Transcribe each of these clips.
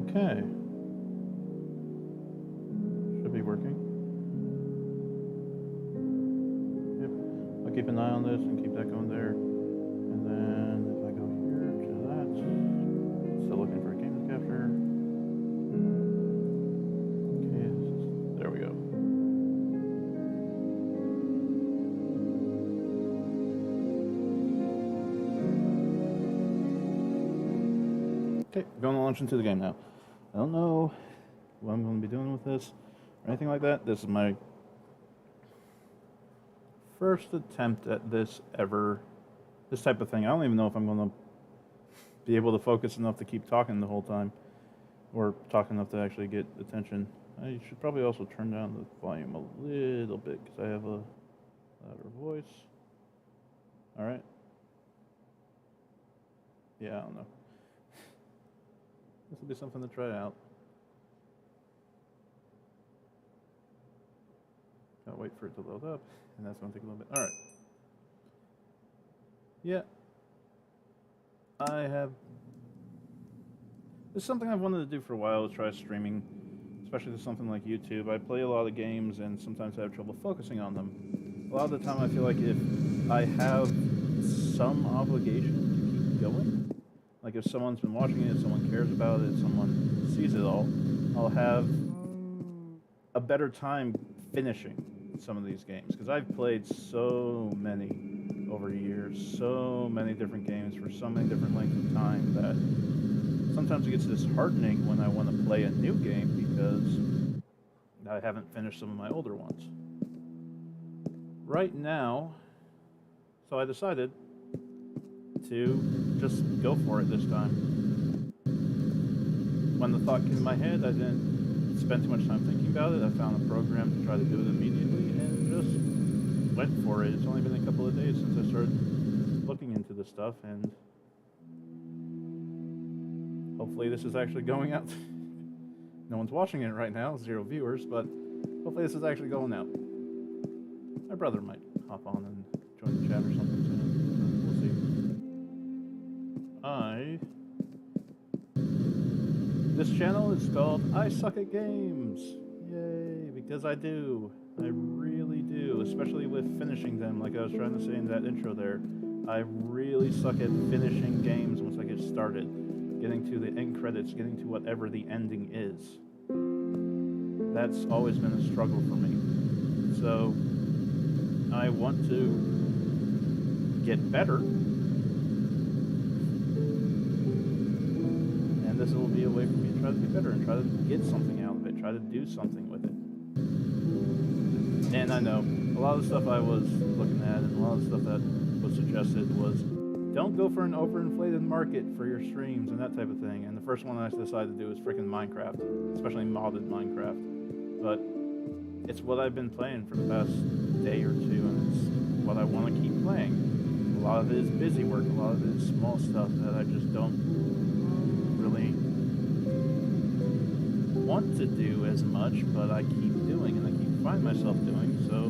Okay. Should be working. Yep. I'll keep an eye on this and keep that going there. And then if I go here to that, still looking for a game to capture. Okay, there we go. Okay, going to launch into the game now. I don't know what I'm going to be doing with this or anything like that. This is my first attempt at this type of thing. I don't even know if I'm going to be able to focus enough to keep talking the whole time or talk enough to actually get attention. I should probably also turn down the volume a little bit because I have a louder voice. All right. Yeah, I don't know. This will be something to try out. Gotta wait for it to load up, and that's going to take a little bit. All right. Yeah. This is something I've wanted to do for a while, is try streaming, especially to something like YouTube. I play a lot of games, and sometimes I have trouble focusing on them. A lot of the time I feel like if I have some obligation to keep going, like if someone's been watching it, someone cares about it, someone sees it all, I'll have a better time finishing some of these games. Because I've played so many over years, so many different games for so many different lengths of time that sometimes it gets disheartening when I want to play a new game because I haven't finished some of my older ones. Right now, so I decided to just go for it this time. When the thought came to my head, I didn't spend too much time thinking about it. I found a program to try to do it immediately and just went for it. It's only been a couple of days since I started looking into this stuff, and hopefully this is actually going out. No one's watching it right now, 0 viewers, but hopefully this is actually going out. My brother might hop on and join the chat or something soon. We'll see. This channel is called I Suck at Games. Yay, because I do. I really do, especially with finishing them, like I was trying to say in that intro there. I really suck at finishing games once I get started. Getting to the end credits, getting to whatever the ending is. That's always been a struggle for me. So, I want to get better. And this will be a way for me to try to get better and try to get something out of it, try to do something with it. And I know, a lot of the stuff I was looking at and a lot of the stuff that was suggested was, don't go for an overinflated market for your streams and that type of thing. And the first one I decided to do is freaking Minecraft, especially modded Minecraft. But it's what I've been playing for the past day or two, and it's what I want to keep playing. A lot of it is busy work, a lot of it is small stuff that I just don't really want to do as much, but I keep doing and I keep finding myself doing, so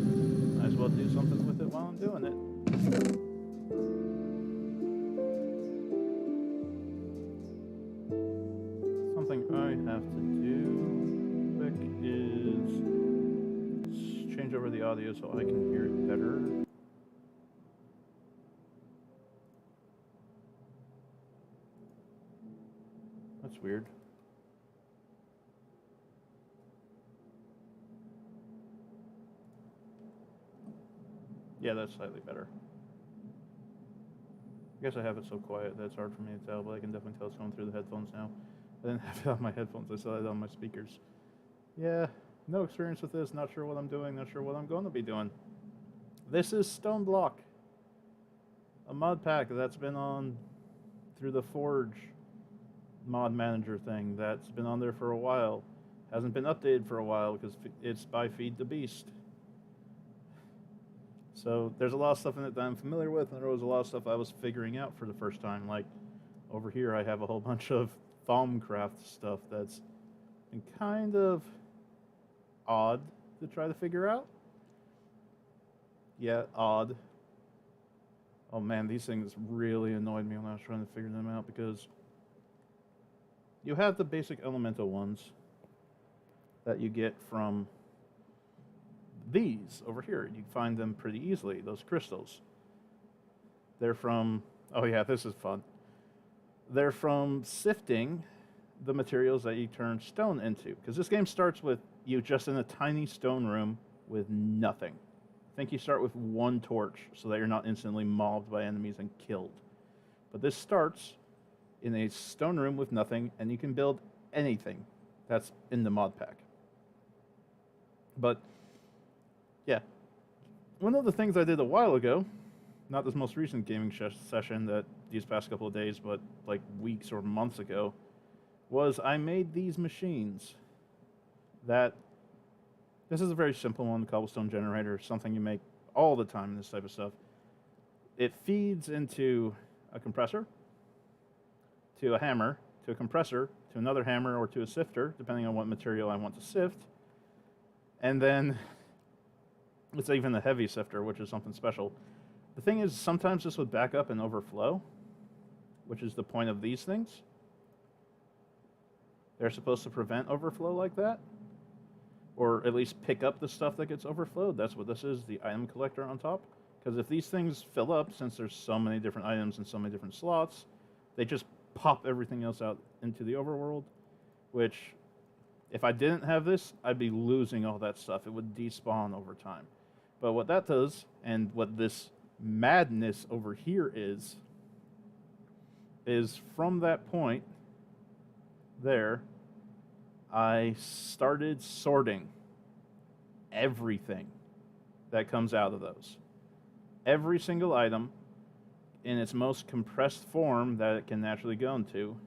might as well do something with it while I'm doing it. Something I have to do quick is change over the audio so I can hear it better. That's weird. Yeah, that's slightly better. I guess I have it so quiet that it's hard for me to tell, but I can definitely tell it's going through the headphones now. I didn't have it on my headphones, I still had it on my speakers. Yeah, no experience with this, not sure what I'm doing, not sure what I'm going to be doing. This is Stoneblock, a mod pack that's been on through the Forge mod manager thing that's been on there for a while. Hasn't been updated for a while because it's by Feed the Beast. So there's a lot of stuff in it that I'm familiar with, and there was a lot of stuff I was figuring out for the first time. Like over here I have a whole bunch of Thaumcraft stuff that's been kind of odd to try to figure out. Yeah, odd. Oh man, these things really annoyed me when I was trying to figure them out because You have the basic elemental ones that you get from these over here. You find them pretty easily, those crystals. They're from, oh yeah, this is fun. They're from sifting the materials that you turn stone into. Because this game starts with you just in a tiny stone room with nothing. I think you start with one torch so that you're not instantly mobbed by enemies and killed. But this starts in a stone room with nothing, and you can build anything that's in the mod pack. But, yeah. One of the things I did a while ago, not this most recent gaming session that these past couple of days, but like weeks or months ago, was I made these machines that, this is a very simple one, cobblestone generator, something you make all the time in this type of stuff. It feeds into a compressor, to a hammer, to a compressor, to another hammer, or to a sifter, depending on what material I want to sift. And then it's even a heavy sifter, which is something special. The thing is, sometimes this would back up and overflow, which is the point of these things. They're supposed to prevent overflow like that, or at least pick up the stuff that gets overflowed. That's what this is, the item collector on top. Because if these things fill up, since there's so many different items and so many different slots, they just pop everything else out into the overworld, which, if I didn't have this, I'd be losing all that stuff. It would despawn over time. But what that does, and what this madness over here is from that point there, I started sorting everything that comes out of those. Every single item in its most compressed form that it can naturally go into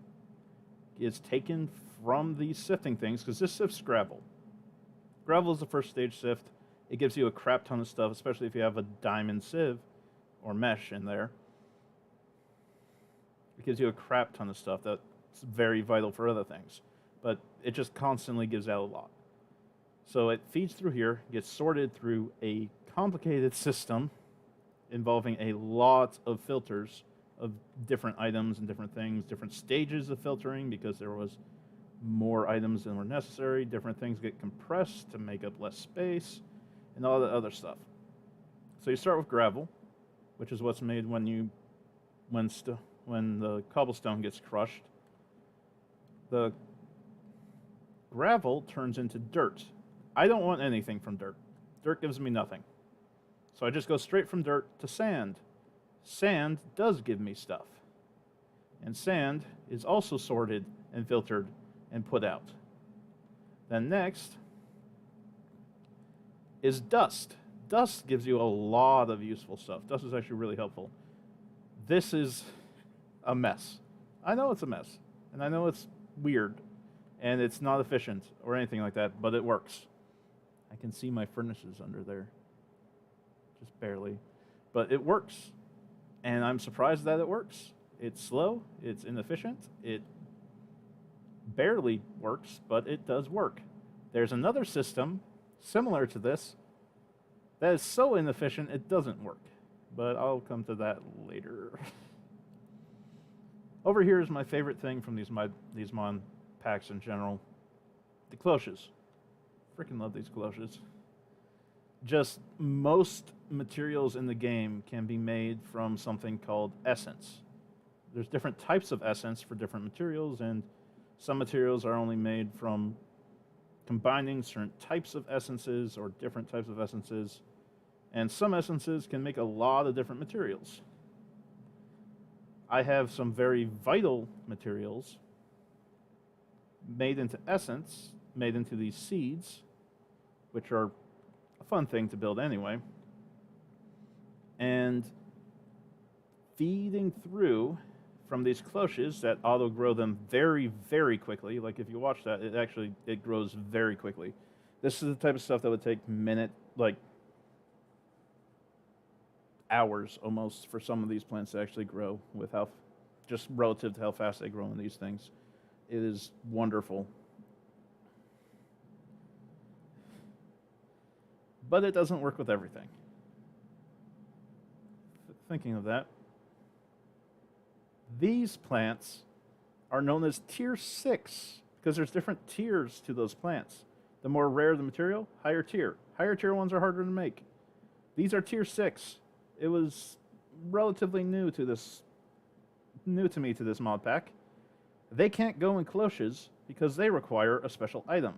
is taken from these sifting things, because this sifts gravel. Gravel is the first stage sift. It gives you a crap ton of stuff, especially if you have a diamond sieve or mesh in there. It gives you a crap ton of stuff that's very vital for other things. But it just constantly gives out a lot. So it feeds through here, gets sorted through a complicated system involving a lot of filters of different items and different things, different stages of filtering because there was more items than were necessary, different things get compressed to make up less space, and all the other stuff. So you start with gravel, which is what's made when the cobblestone gets crushed. The gravel turns into dirt. I don't want anything from dirt. Dirt gives me nothing. So I just go straight from dirt to sand. Sand does give me stuff. And sand is also sorted and filtered and put out. Then next is dust. Dust gives you a lot of useful stuff. Dust is actually really helpful. This is a mess. I know it's a mess. And I know it's weird. And it's not efficient or anything like that, but it works. I can see my furnaces under there. Just barely. But it works. And I'm surprised that it works. It's slow. It's inefficient. It barely works, but it does work. There's another system similar to this that is so inefficient it doesn't work. But I'll come to that later. Over here is my favorite thing from these mod packs in general. The cloches. Freaking love these cloches. Just most materials in the game can be made from something called essence. There's different types of essence for different materials, and some materials are only made from combining certain types of essences or different types of essences, and some essences can make a lot of different materials. I have some very vital materials made into essence, made into these seeds, which are a fun thing to build anyway, and feeding through from these cloches that auto-grow them very, very quickly. Like if you watch that, it grows very quickly. This is the type of stuff that would take hours almost for some of these plants to actually grow with just relative to how fast they grow in these things. It is wonderful. But it doesn't work with everything. Thinking of that, these plants are known as tier 6 because there's different tiers to those plants. The more rare the material, higher tier. Higher tier ones are harder to make. These are tier 6. It was relatively new to me to this mod pack. They can't go in cloches because they require a special item.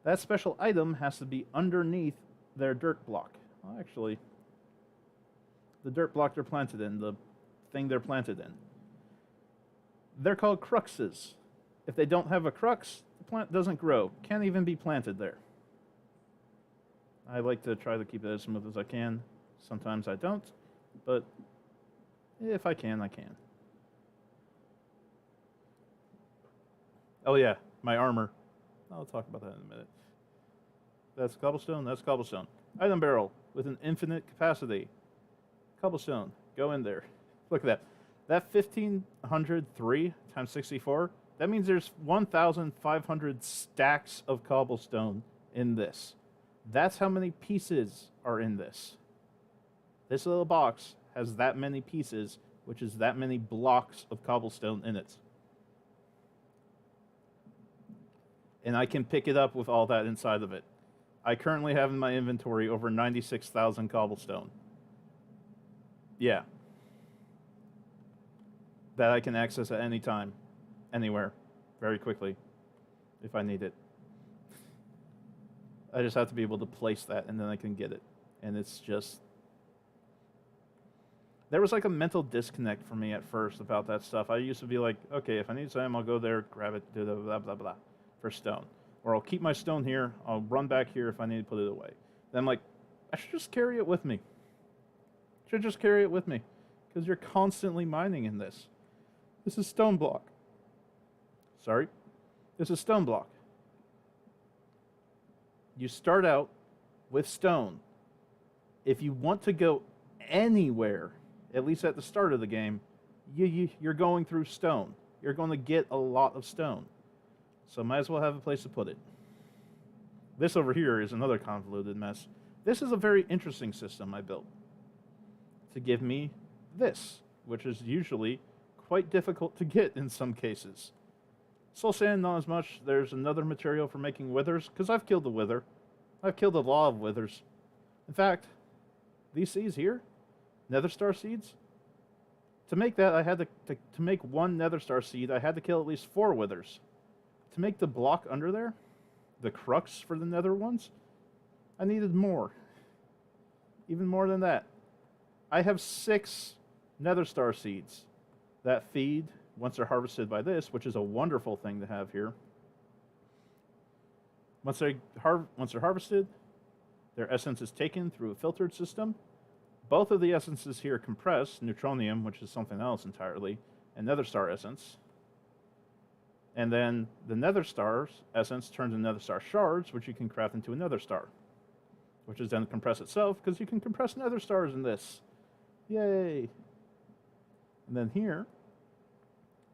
That special item has to be underneath their dirt block. Well, actually, the dirt block they're planted in, the thing they're planted in. They're called cruxes. If they don't have a crux, the plant doesn't grow. Can't even be planted there. I like to try to keep it as smooth as I can. Sometimes I don't, but if I can, I can. Oh yeah, my armor. I'll talk about that in a minute. That's cobblestone, that's cobblestone. Item barrel with an infinite capacity. Cobblestone, go in there. Look at that. That 1503 times 64, that means there's 1,500 stacks of cobblestone in this. That's how many pieces are in this. This little box has that many pieces, which is that many blocks of cobblestone in it. And I can pick it up with all that inside of it. I currently have in my inventory over 96,000 cobblestone. Yeah. That I can access at any time, anywhere, very quickly, if I need it. I just have to be able to place that, and then I can get it. And it's just... There was like a mental disconnect for me at first about that stuff. I used to be like, okay, if I need some, I'll go there, grab it, do the blah, blah, blah, for stone. Or I'll keep my stone here, I'll run back here if I need to put it away. Then I'm like, I should just carry it with me. Should just carry it with me. Because you're constantly mining in this. This is Stoneblock. Sorry. This is Stoneblock. You start out with stone. If you want to go anywhere, at least at the start of the game, you're going through stone. You're going to get a lot of stone. So might as well have a place to put it. This over here is another convoluted mess. This is a very interesting system I built to give me this, which is usually quite difficult to get in some cases. Soul sand, not as much. There's another material for making withers, because I've killed the wither. I've killed a lot of withers. In fact, these seeds here, nether star seeds, to make that, I had to make one nether star seed, I had to kill at least 4 withers. To make the block under there, the crux for the nether ones, I needed more. Even more than that. I have 6 nether star seeds that feed once they're harvested by this, which is a wonderful thing to have here. Once they're harvested, their essence is taken through a filtered system. Both of the essences here compress, neutronium, which is something else entirely, and nether star essence. And then the nether star's essence turns into nether star shards, which you can craft into a nether star, which is then compress itself, because you can compress nether stars in this. Yay! And then here,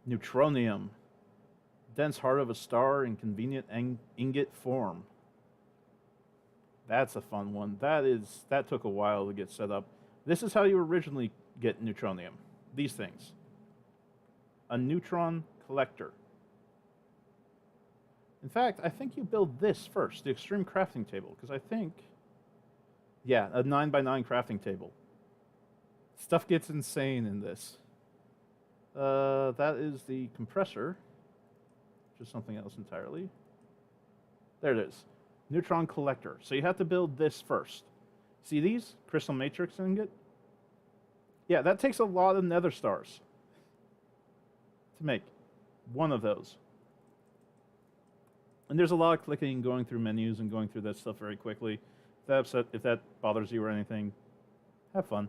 neutronium, dense heart of a star in convenient ingot form. That's a fun one. That took a while to get set up. This is how you originally get neutronium. These things. A neutron collector. In fact, I think you build this first, the extreme crafting table, because I think, yeah, a 9x9 crafting table. Stuff gets insane in this. That is the compressor, which is something else entirely. There it is. Neutron collector. So you have to build this first. See these? Crystal matrix ingot? Yeah, that takes a lot of nether stars to make one of those. And there's a lot of clicking and going through menus and going through that stuff very quickly. If that bothers you or anything, have fun.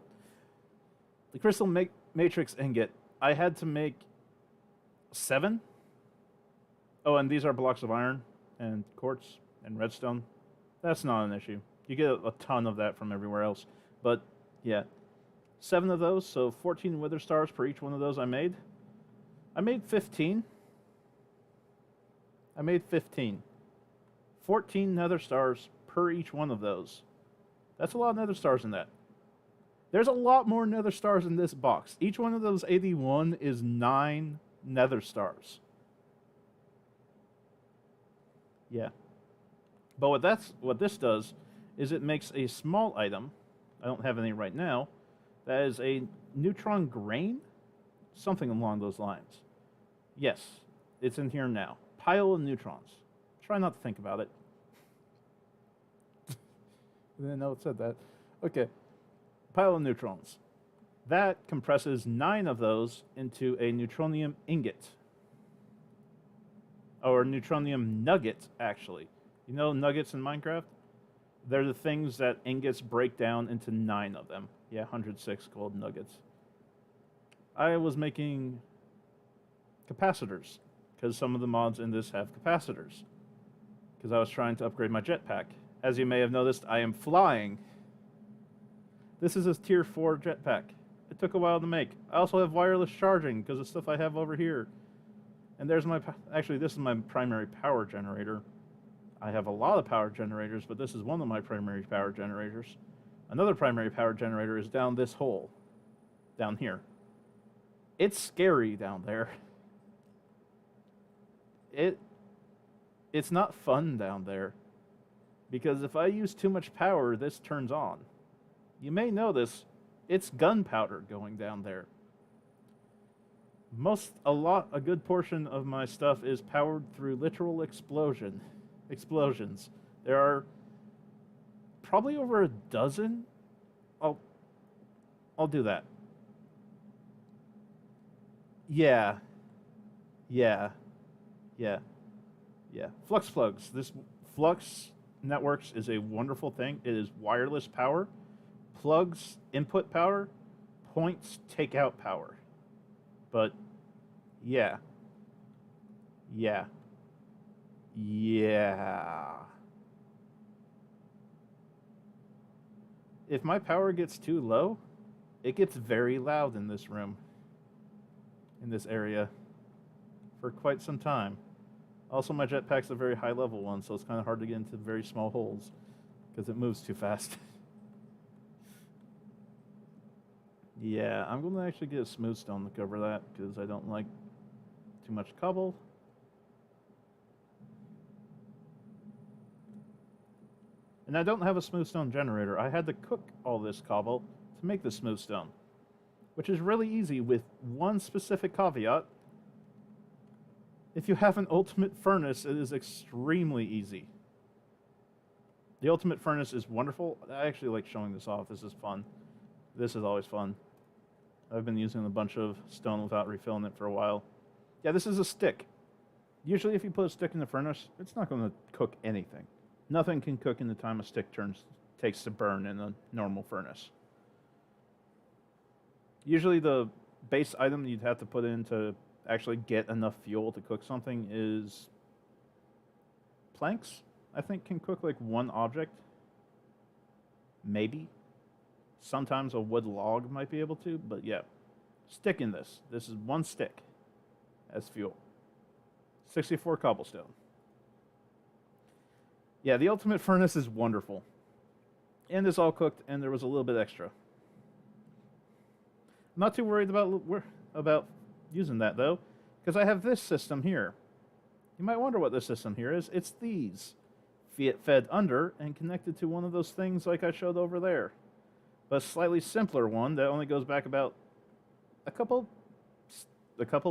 The crystal matrix ingot, I had to make 7. Oh, and these are blocks of iron and quartz and redstone. That's not an issue. You get a ton of that from everywhere else. But, yeah. 7 of those, so 14 wither stars per each one of those I made. I made 15. 14 nether stars per each one of those. That's a lot of nether stars in that. There's a lot more nether stars in this box. Each one of those 81 is 9 nether stars. Yeah. But what this does is it makes a small item. I don't have any right now. That is a neutron grain, something along those lines. Yes, it's in here now. Pile of neutrons. Try not to think about it. I didn't know it said that. Okay. Pile of neutrons. That compresses 9 of those into a neutronium ingot. Or neutronium nugget, actually. You know nuggets in Minecraft? They're the things that ingots break down into 9 of them. Yeah, 106 gold nuggets. I was making capacitors, because some of the mods in this have capacitors. Because I was trying to upgrade my jetpack. As you may have noticed, I am flying. This is a tier 4 jetpack. It took a while to make. I also have wireless charging, because of stuff I have over here. And there's my... Actually, this is my primary power generator. I have a lot of power generators, but this is one of my primary power generators. Another primary power generator is down this hole. Down here. It's scary down there. It's not fun down there. Because if I use too much power, this turns on. You may notice it's gunpowder going down there. A good portion of my stuff is powered through literal explosions. There are probably over a dozen. I'll do that. Yeah. Flux plugs. This Flux Networks is a wonderful thing. It is wireless power. Plugs input power. Points take out power. But, yeah. If my power gets too low, it gets very loud in this room. In this area. For quite some time. Also, my jetpack's a very high level one, so it's kind of hard to get into very small holes. Because it moves too fast. Yeah, I'm going to actually get a smooth stone to cover that, because I don't like too much cobble. And I don't have a smooth stone generator. I had to cook all this cobble to make the smooth stone, which is really easy with one specific caveat. If you have an ultimate furnace, it is extremely easy. The ultimate furnace is wonderful. I actually like showing this off. This is fun. This is always fun. I've been using a bunch of stone without refilling it for a while. Yeah, this is a stick. Usually if you put a stick in the furnace, it's not going to cook anything. Nothing can cook in the time a stick takes to burn in a normal furnace. Usually the base item you'd have to put in to actually get enough fuel to cook something is planks. I think can cook like one object. Maybe. Sometimes a wood log might be able to, but yeah. Stick in this. This is one stick as fuel. 64 cobblestone. Yeah, the ultimate furnace is wonderful. And it's all cooked, and there was a little bit extra. I'm not too worried about using that, though, because I have this system here. You might wonder what this system here is. It's these. Fed under and connected to one of those things like I showed over there. But a slightly simpler one that only goes back about a couple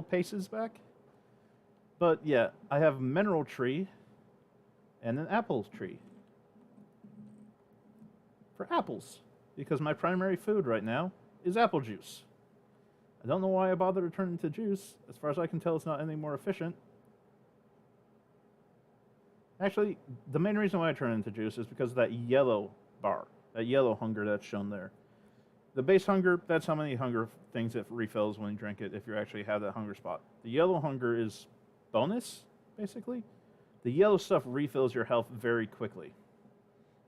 paces back. But yeah, I have a mineral tree and an apple tree. For apples, because my primary food right now is apple juice. I don't know why I bothered to turn it into juice. As far as I can tell, it's not any more efficient. Actually, the main reason why I turn it into juice is because of that yellow bar, that yellow hunger that's shown there. The base hunger, that's how many hunger things it refills when you drink it if you actually have that hunger spot. The yellow hunger is bonus, basically. The yellow stuff refills your health very quickly.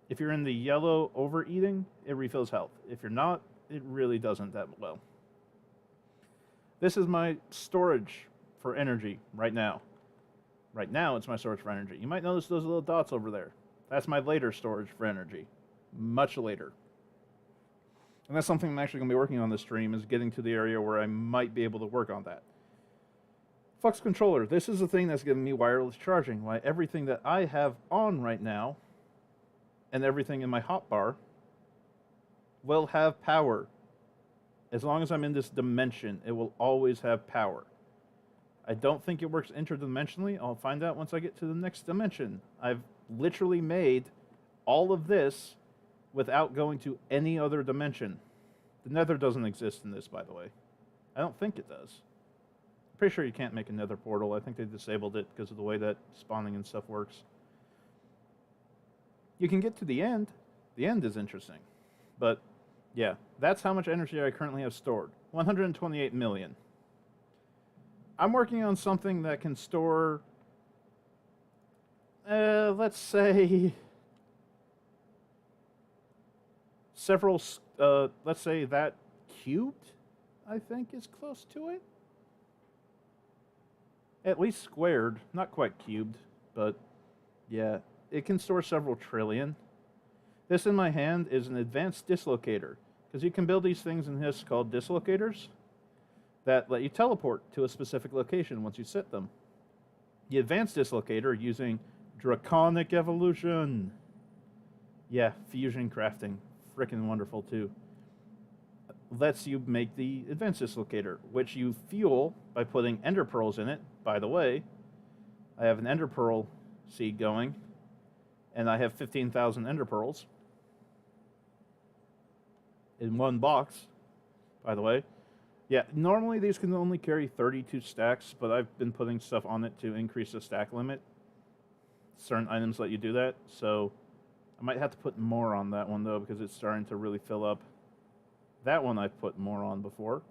If you're in the yellow overeating, it refills health. If you're not, it really doesn't that well. This is my storage for energy right now. Right now, it's my storage for energy. You might notice those little dots over there. That's my later storage for energy. Much later. And that's something I'm actually going to be working on this stream, is getting to the area where I might be able to work on that. Flux controller. This is the thing that's giving me wireless charging. Why everything that I have on right now and everything in my hotbar will have power. As long as I'm in this dimension, it will always have power. I don't think it works interdimensionally. I'll find out once I get to the next dimension. I've literally made all of this without going to any other dimension. The Nether doesn't exist in this, by the way. I don't think it does. I'm pretty sure you can't make a Nether portal. I think they disabled it because of the way that spawning and stuff works. You can get to the end. The end is interesting. But, yeah, that's how much energy I currently have stored. 128 million. I'm working on something that can store, let's say, several, let's say that cubed, I think, is close to it. At least squared, not quite cubed, but yeah, it can store several trillion. This in my hand is an advanced dislocator, because you can build these things in this called dislocators that let you teleport to a specific location once you set them. The advanced dislocator, using draconic evolution, yeah, fusion crafting, freaking wonderful too, lets you make the advanced dislocator, which you fuel by putting ender pearls in it. By the way, I have an ender pearl seed going, and I have 15,000 ender pearls in one box, by the way. Yeah, normally these can only carry 32 stacks, but I've been putting stuff on it to increase the stack limit. Certain items let you do that, so I might have to put more on that one, though, because it's starting to really fill up. That one I've put more on before.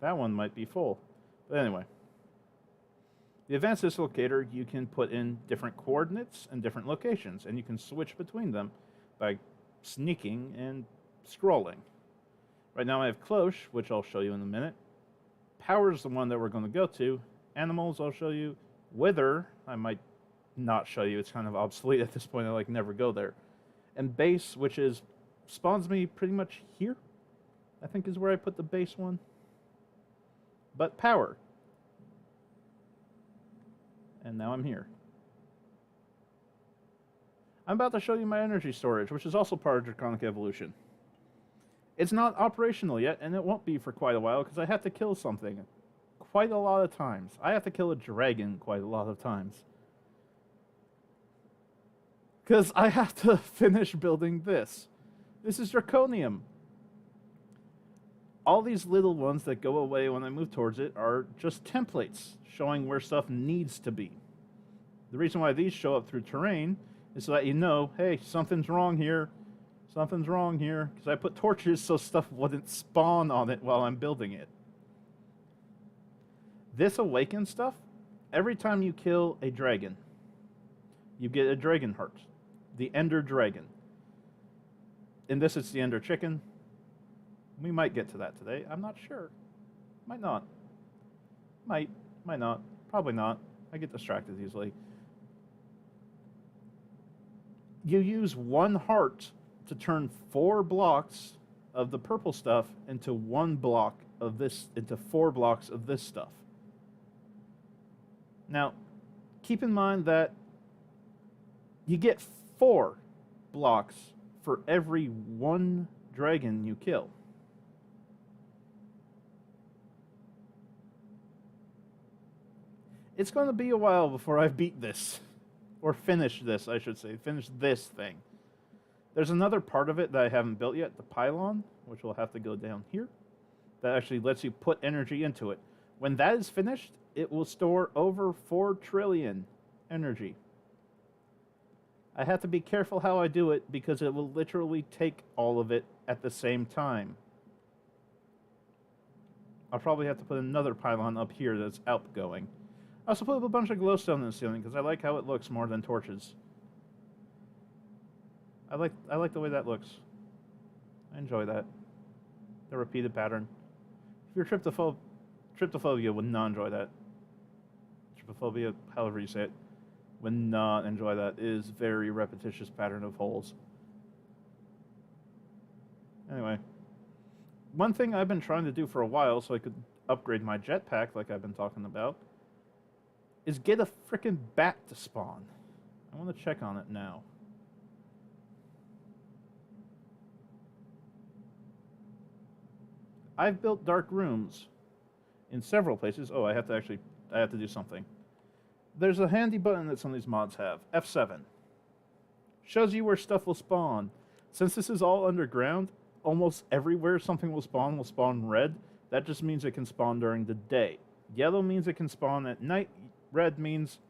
That one might be full. But anyway. The advanced dislocator, you can put in different coordinates and different locations, and you can switch between them by sneaking and scrolling. Right now I have Cloche, which I'll show you in a minute. Power is the one that we're going to go to. Animals, I'll show you. Wither, I might not show you. It's kind of obsolete at this point. I never go there. And base, which is spawns me pretty much here, I think is where I put the base one. But power. And now I'm here. I'm about to show you my energy storage, which is also part of Draconic Evolution. It's not operational yet, and it won't be for quite a while, because I have to kill something quite a lot of times. I have to kill a dragon quite a lot of times. Because I have to finish building this. This is Draconium. All these little ones that go away when I move towards it are just templates showing where stuff needs to be. The reason why these show up through terrain is so that you know, hey, something's wrong here. Something's wrong here. Because I put torches so stuff wouldn't spawn on it while I'm building it. This awaken stuff, every time you kill a dragon, you get a dragon heart. The Ender Dragon. In this, it's the Ender Chicken. We might get to that today. I'm not sure. Might not. Might not. Probably not. I get distracted easily. You use one heart to turn 4 blocks of the purple stuff into 1 block of this, into 4 blocks of this stuff. Now, keep in mind that you get 4 blocks for every 1 dragon you kill. It's going to be a while before I beat this. Or finish this, I should say. Finish this thing. There's another part of it that I haven't built yet, the pylon, which will have to go down here. That actually lets you put energy into it. When that is finished, it will store over 4 trillion energy. I have to be careful how I do it because it will literally take all of it at the same time. I'll probably have to put another pylon up here that's outgoing. I also put up a bunch of glowstone in the ceiling because I like how it looks more than torches. I like the way that looks. I enjoy that. The repeated pattern. If you're tryptophobia would not enjoy that. Trypophobia, however you say it, would not enjoy that. It is very repetitious pattern of holes. Anyway, one thing I've been trying to do for a while so I could upgrade my jetpack, like I've been talking about, is get a frickin' bat to spawn. I want to check on it now. I've built dark rooms in several places. Oh, I have to do something. There's a handy button that some of these mods have. F7. Shows you where stuff will spawn. Since this is all underground, almost everywhere something will spawn red. That just means it can spawn during the day. Yellow means it can spawn at night. Red means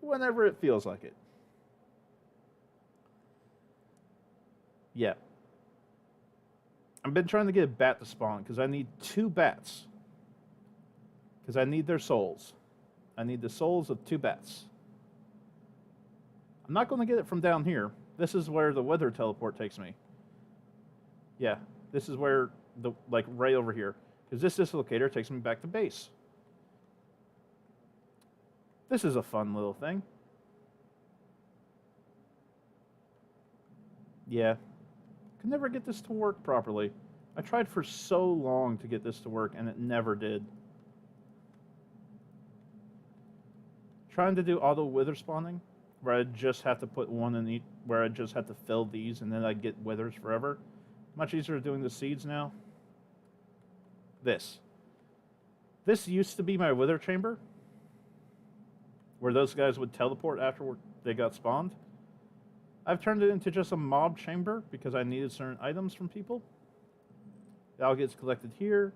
whenever it feels like it. Yeah. I've been trying to get a bat to spawn because I need 2 bats. Because I need their souls. I need the souls of 2 bats. I'm not going to get it from down here. This is where the weather teleport takes me. Yeah, this is where right over here. Because this dislocator takes me back to base. This is a fun little thing. Yeah. Could never get this to work properly. I tried for so long to get this to work, and it never did. Trying to do auto wither spawning, where I just have to put one in each, where I just have to fill these, and then I get withers forever. Much easier doing the seeds now. This used to be my wither chamber, where those guys would teleport after they got spawned. I've turned it into just a mob chamber because I needed certain items from people. It all gets collected here.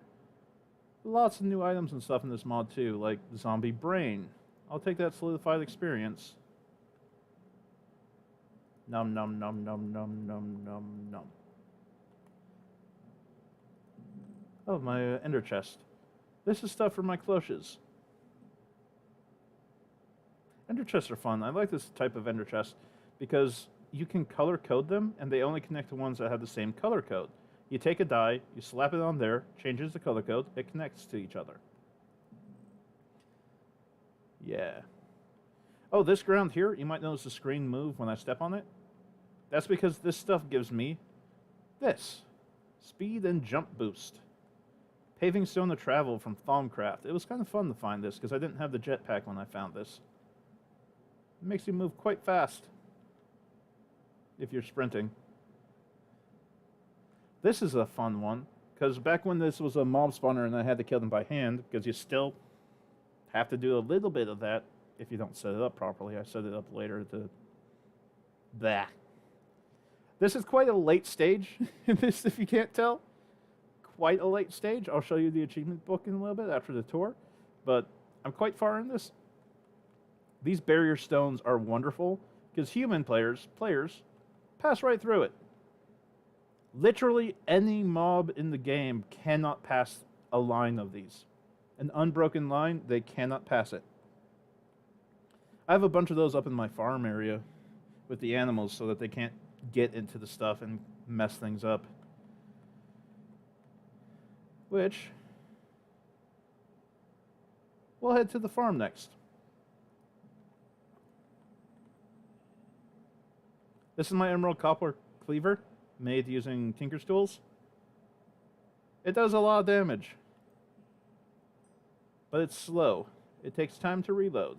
Lots of new items and stuff in this mod too, like zombie brain. I'll take that solidified experience. Num num num num num num num num. Oh, my ender chest. This is stuff for my cloches. Ender chests are fun. I like this type of ender chest because you can color code them, and they only connect to ones that have the same color code. You take a die, you slap it on there, changes the color code, it connects to each other. Yeah. Oh, this ground here, you might notice the screen move when I step on it. That's because this stuff gives me this. Speed and jump boost. Paving stone to travel from Thaumcraft. It was kind of fun to find this because I didn't have the jetpack when I found this. It makes you move quite fast if you're sprinting. This is a fun one because back when this was a mob spawner and I had to kill them by hand, because you still have to do a little bit of that if you don't set it up properly. I set it up later to... Bah. This is quite a late stage in this, if you can't tell. Quite a late stage. I'll show you the achievement book in a little bit after the tour, but I'm quite far in this. These barrier stones are wonderful because human players pass right through it. Literally any mob in the game cannot pass a line of these. An unbroken line, they cannot pass it. I have a bunch of those up in my farm area with the animals so that they can't get into the stuff and mess things up. Which, we'll head to the farm next. This is my emerald copper cleaver, made using Tinker's tools. It does a lot of damage, but it's slow. It takes time to reload.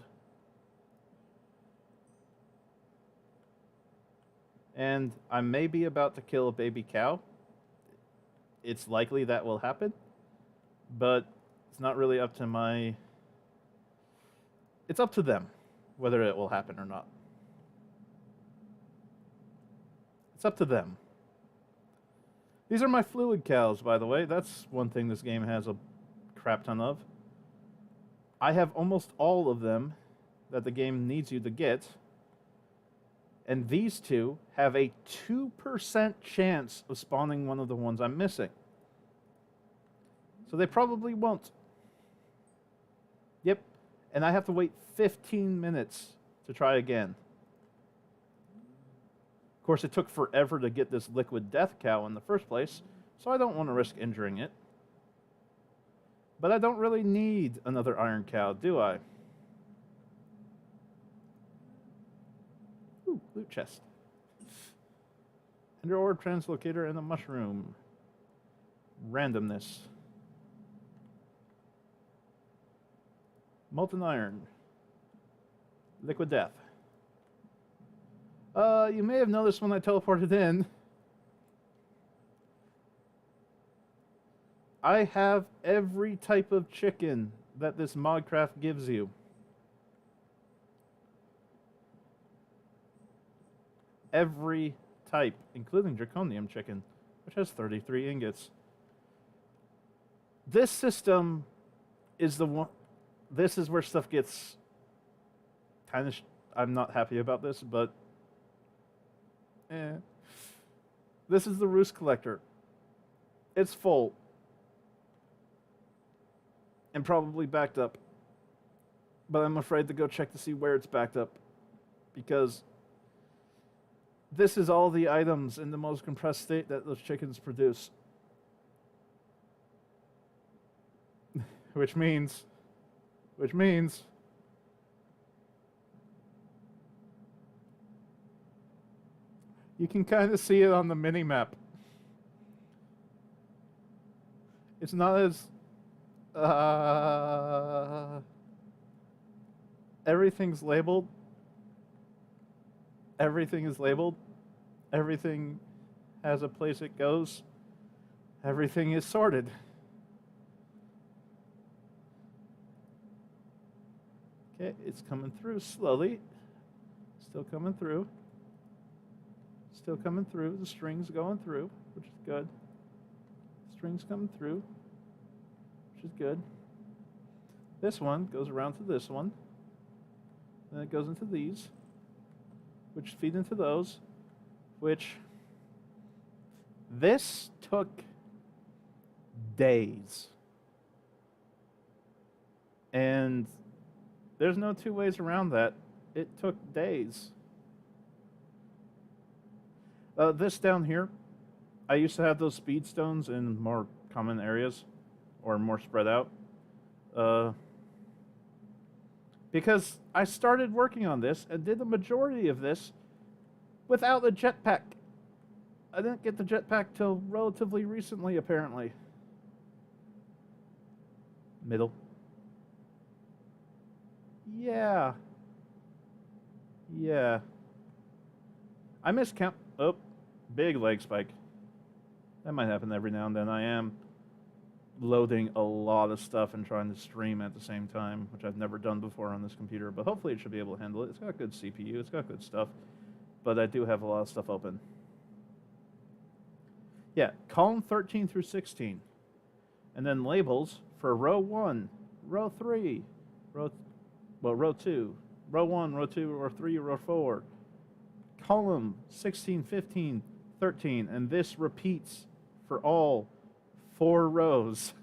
And I may be about to kill a baby cow. It's likely that will happen, but it's not really up to my... It's up to them whether it will happen or not. It's up to them. These are my fluid cows, by the way. That's one thing this game has a crap ton of. I have almost all of them that the game needs you to get. And these two have a 2% chance of spawning one of the ones I'm missing. So they probably won't. Yep. And I have to wait 15 minutes to try again. Of course, it took forever to get this liquid death cow in the first place, so I don't want to risk injuring it. But I don't really need another iron cow, do I? Ooh, loot chest. Ender ore translocator and a mushroom. Randomness. Molten iron. Liquid death. You may have noticed when I teleported in, I have every type of chicken that this Modcraft gives you. Every type, including Draconium chicken, which has 33 ingots. This system is the one. This is where stuff gets kind of. I'm not happy about this, but this is the Roost Collector. It's full and probably backed up, but I'm afraid to go check to see where it's backed up, because this is all the items in the most compressed state that those chickens produce. Which means you can kind of see it on the mini map. It's not as everything's labeled. Everything is labeled. Everything has a place it goes. Everything is sorted. Okay, it's coming through slowly. Still coming through. Still coming through. The string's going through, which is good. String's coming through, which is good. This one goes around to this one. Then it goes into these, which feed into those, which this took days. And there's no two ways around that. It took days. This down here, I used to have those speed stones in more common areas, or more spread out. Because I started working on this and did the majority of this without a jetpack. I didn't get the jetpack till relatively recently, apparently. Middle. Yeah. I miscount. Oh, big leg spike. That might happen every now and then. I am loading a lot of stuff and trying to stream at the same time, which I've never done before on this computer, but hopefully it should be able to handle it. It's got good CPU, it's got good stuff, but I do have a lot of stuff open. Yeah, column 13 through 16, and then labels for row 1, row 3, row 2, row 1, row 2, row 3, row 4, column 16, 15, 13, and this repeats for all 4 rows.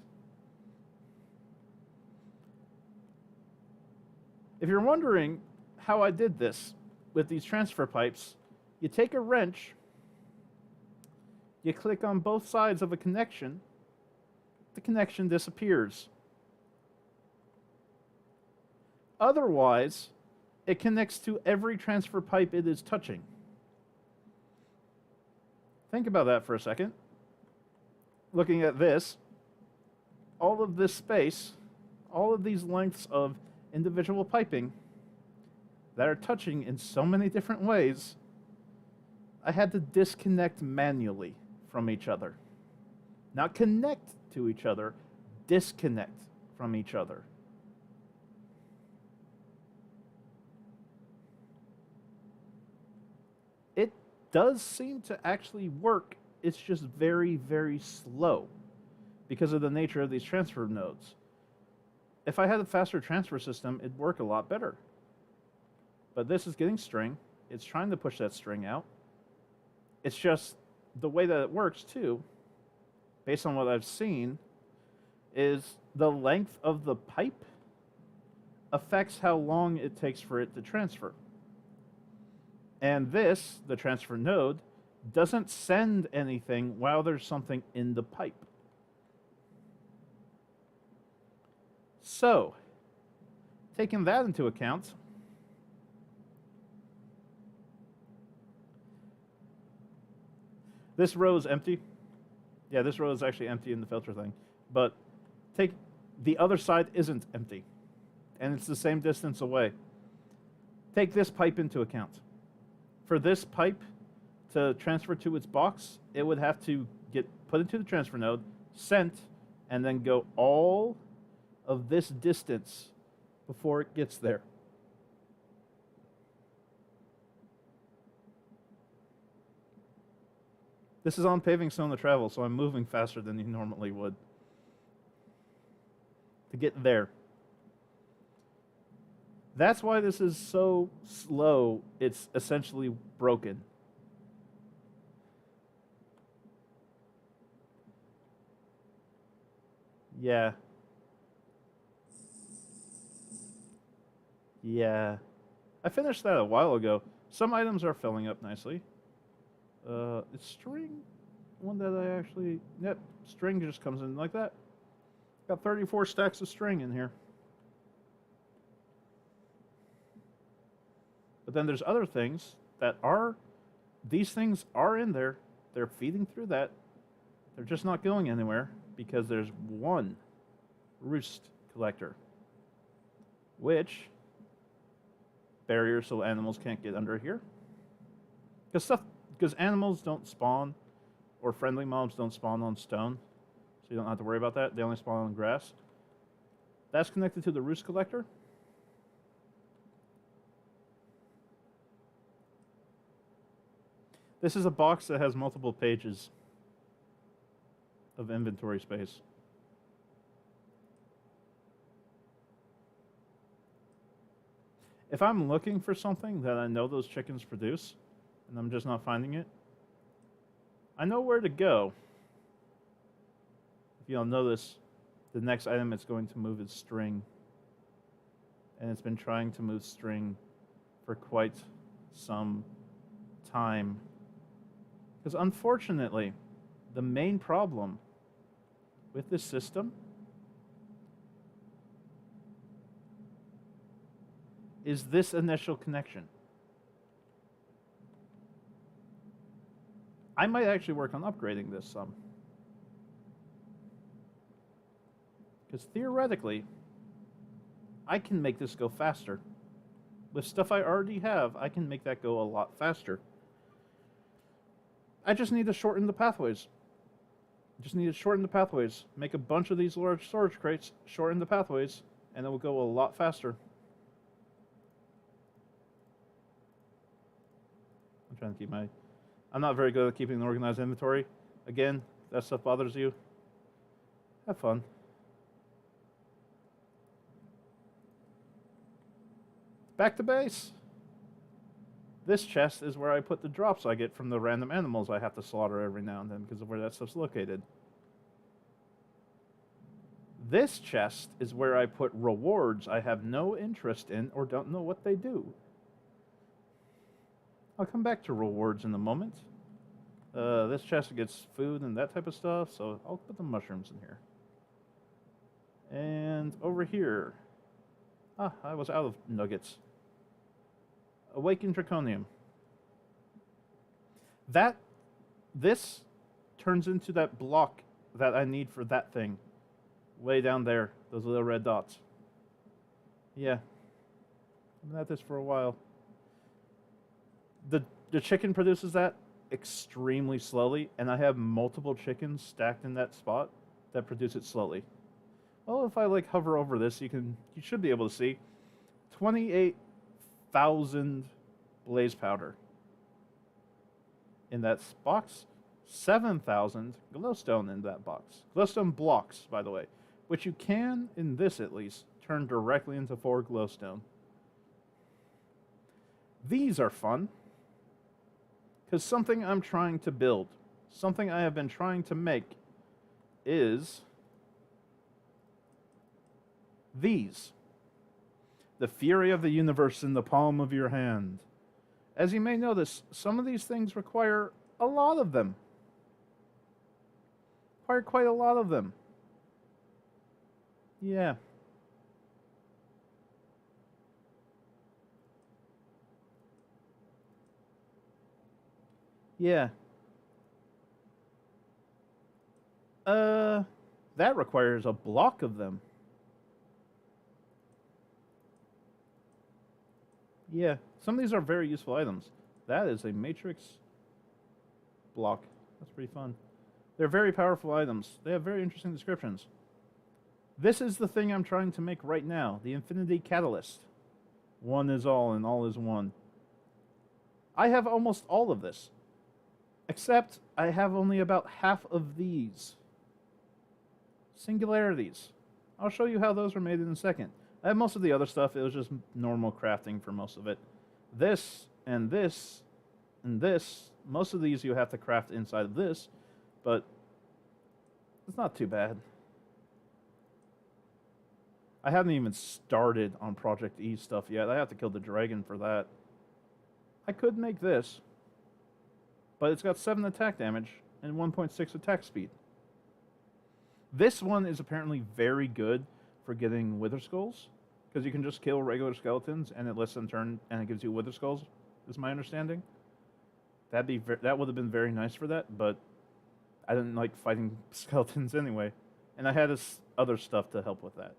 If you're wondering how I did this with these transfer pipes, you take a wrench, you click on both sides of a connection, the connection disappears. Otherwise, it connects to every transfer pipe it is touching. Think about that for a second. Looking at this, all of this space, all of these lengths of individual piping that are touching in so many different ways, I had to disconnect manually from each other. Not connect to each other, disconnect from each other. It does seem to actually work. It's just very, very slow because of the nature of these transfer nodes. If I had a faster transfer system, it'd work a lot better. But this is getting string. It's trying to push that string out. It's just the way that it works, too, based on what I've seen, is the length of the pipe affects how long it takes for it to transfer. And this, the transfer node, doesn't send anything while there's something in the pipe. So, taking that into account, this row is empty. Yeah, this road is actually empty in the filter thing. But take the other side isn't empty, and it's the same distance away. Take this pipe into account. For this pipe to transfer to its box, it would have to get put into the transfer node, sent, and then go all of this distance before it gets there. This is on paving stone to travel, so I'm moving faster than you normally would to get there. That's why this is so slow, it's essentially broken. Yeah. Yeah. I finished that a while ago. Some items are filling up nicely. It's string one that I actually... Yep, string just comes in like that. Got 34 stacks of string in here. But then there's other things that are... These things are in there. They're feeding through that. They're just not going anywhere because there's one roost collector, which barrier so animals can't get under here. Because animals don't spawn, or friendly mobs don't spawn on stone, so you don't have to worry about that. They only spawn on grass. That's connected to the roost collector. This is a box that has multiple pages of inventory space. If I'm looking for something that I know those chickens produce, and I'm just not finding it, I know where to go. If you'll notice, the next item it's going to move is string. And it's been trying to move string for quite some time. Because unfortunately, the main problem with this system is this initial connection. I might actually work on upgrading this some. Because theoretically, I can make this go faster. With stuff I already have, I can make that go a lot faster. I just need to shorten the pathways. Make a bunch of these large storage crates, shorten the pathways, and it will go a lot faster. I'm trying to keep my... I'm not very good at keeping an organized inventory. Again, that stuff bothers you. Have fun. Back to base. This chest is where I put the drops I get from the random animals I have to slaughter every now and then because of where that stuff's located. This chest is where I put rewards I have no interest in or don't know what they do. I'll come back to rewards in a moment. This chest gets food and that type of stuff, so I'll put the mushrooms in here. And over here... Ah, I was out of nuggets. Awakened Draconium. This turns into that block that I need for that thing. Way down there, those little red dots. Yeah. I've been at this for a while. The chicken produces that extremely slowly, and I have multiple chickens stacked in that spot that produce it slowly. Well, if I like hover over this, you should be able to see 28,000 blaze powder in that box, 7,000 glowstone in that box. Glowstone blocks, by the way, which you can, in this at least, turn directly into 4 glowstone. These are fun, because something I'm trying to build, something I have been trying to make, is these. The fury of the universe in the palm of your hand. As you may notice, some of these things require a lot of them. Require quite a lot of them. Yeah. Yeah. Uh, that requires a block of them. Yeah, some of these are very useful items. That is a matrix block. That's pretty fun. They're very powerful items. They have very interesting descriptions. This is the thing I'm trying to make right now, the Infinity Catalyst. One is all and all is one. I have almost all of this, except I have only about half of these. Singularities. I'll show you how those were made in a second. I have most of the other stuff. It was just normal crafting for most of it. This and this and this. Most of these you have to craft inside of this, but it's not too bad. I haven't even started on Project E stuff yet. I have to kill the dragon for that. I could make this, but it's got 7 attack damage and 1.6 attack speed. This one is apparently very good for getting Wither Skulls, because you can just kill regular skeletons and it lets them turn and it gives you Wither Skulls, is my understanding. That would have been very nice for that, but I didn't like fighting skeletons anyway. And I had this other stuff to help with that.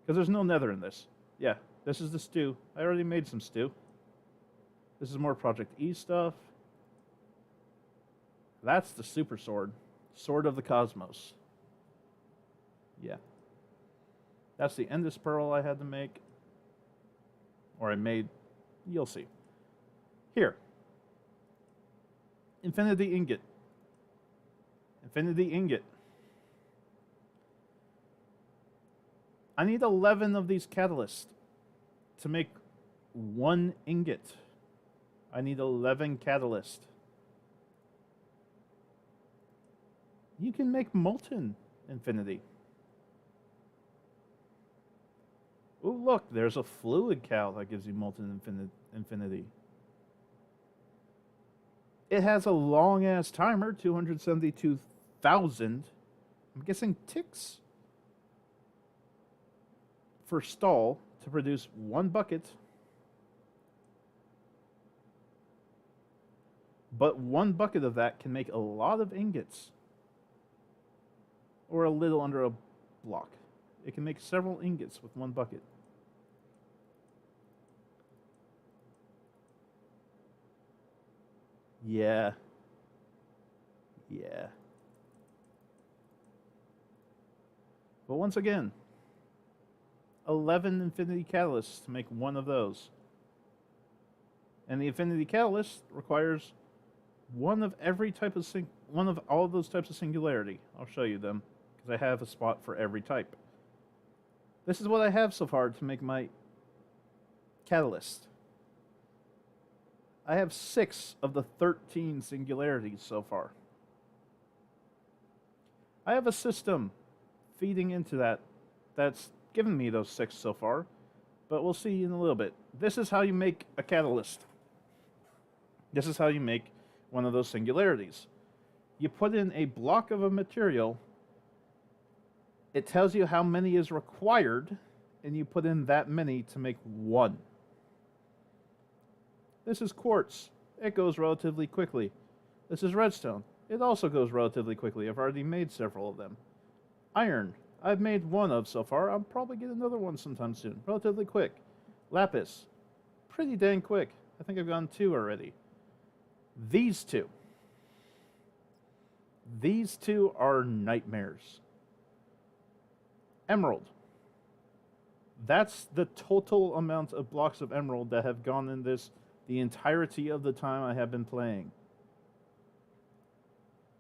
Because there's no nether in this. Yeah, this is the stew. I already made some stew. This is more Project E stuff. That's the super sword. Sword of the Cosmos. Yeah. That's the Endless Pearl I had to make. Or I made. You'll see. Here. Infinity Ingot. Infinity Ingot. I need 11 of these catalysts to make 1 ingot. I need 11 catalysts. You can make molten infinity. Oh, look, there's a fluid cow that gives you molten infinity. It has a long-ass timer, 272,000. I'm guessing ticks for stall to produce 1 bucket. But 1 bucket of that can make a lot of ingots. Or a little under a block. It can make several ingots with 1 bucket. Yeah. Yeah. But once again, 11 Infinity Catalysts to make 1 of those. And the Infinity Catalyst requires 1 of every type of one of all of those types of singularity. I'll show you them, because I have a spot for every type. This is what I have so far to make my catalyst. I have 6 of the 13 singularities so far. I have a system feeding into that that's given me those 6 so far, but we'll see in a little bit. This is how you make a catalyst. This is how you make one of those singularities. You put in a block of a material, it tells you how many is required, and you put in that many to make 1. This is quartz. It goes relatively quickly. This is redstone. It also goes relatively quickly. I've already made several of them. Iron. I've made 1 of so far. I'll probably get another one sometime soon. Relatively quick. Lapis. Pretty dang quick. I think I've gotten 2 already. These 2. These 2 are nightmares. Emerald. That's the total amount of blocks of emerald that have gone in this the entirety of the time I have been playing.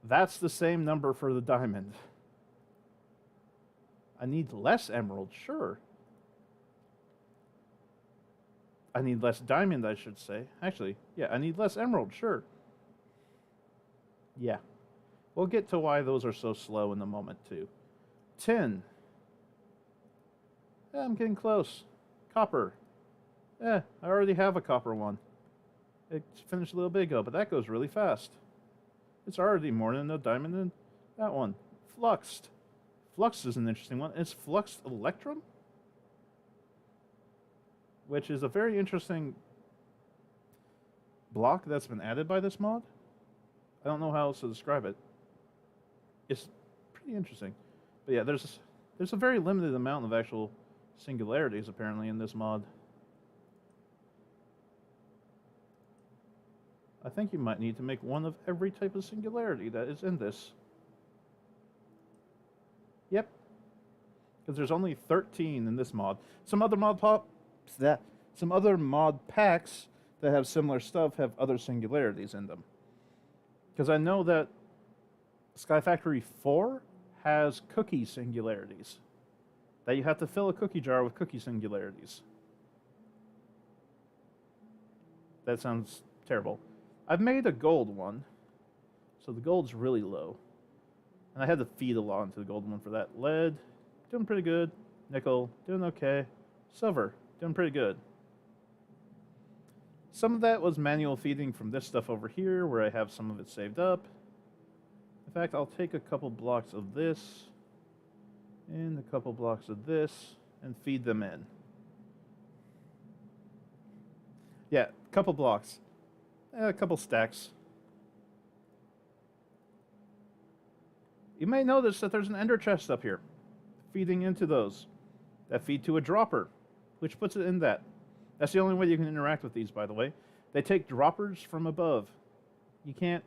That's the same number for the diamond. I need less emerald, sure. I need less diamond, I should say. Actually, yeah, I need less emerald, sure. Yeah. We'll get to why those are so slow in a moment, too. Tin. Yeah, I'm getting close. Copper. I already have a copper one. It finished a little bit ago, but that goes really fast. It's already more than a diamond in that one. Fluxed. Flux is an interesting one. It's Fluxed Electrum, which is a very interesting block that's been added by this mod. I don't know how else to describe it. It's pretty interesting. But yeah, there's a very limited amount of actual singularities apparently in this mod. I think you might need to make one of every type of singularity that is in this. Yep. Because there's only 13 in this mod. Some other some other mod packs that have similar stuff have other singularities in them. Because I know that Sky Factory 4 has cookie singularities. That you have to fill a cookie jar with cookie singularities. That sounds terrible. I've made a gold one, so the gold's really low. And I had to feed a lot into the gold one for that. Lead, doing pretty good. Nickel, doing okay. Silver, doing pretty good. Some of that was manual feeding from this stuff over here, where I have some of it saved up. In fact, I'll take a couple blocks of this, and a couple blocks of this, and feed them in. Yeah, a couple blocks. A couple stacks. You may notice that there's an ender chest up here, feeding into those. That feed to a dropper, which puts it in that. That's the only way you can interact with these, by the way. They take droppers from above. You can't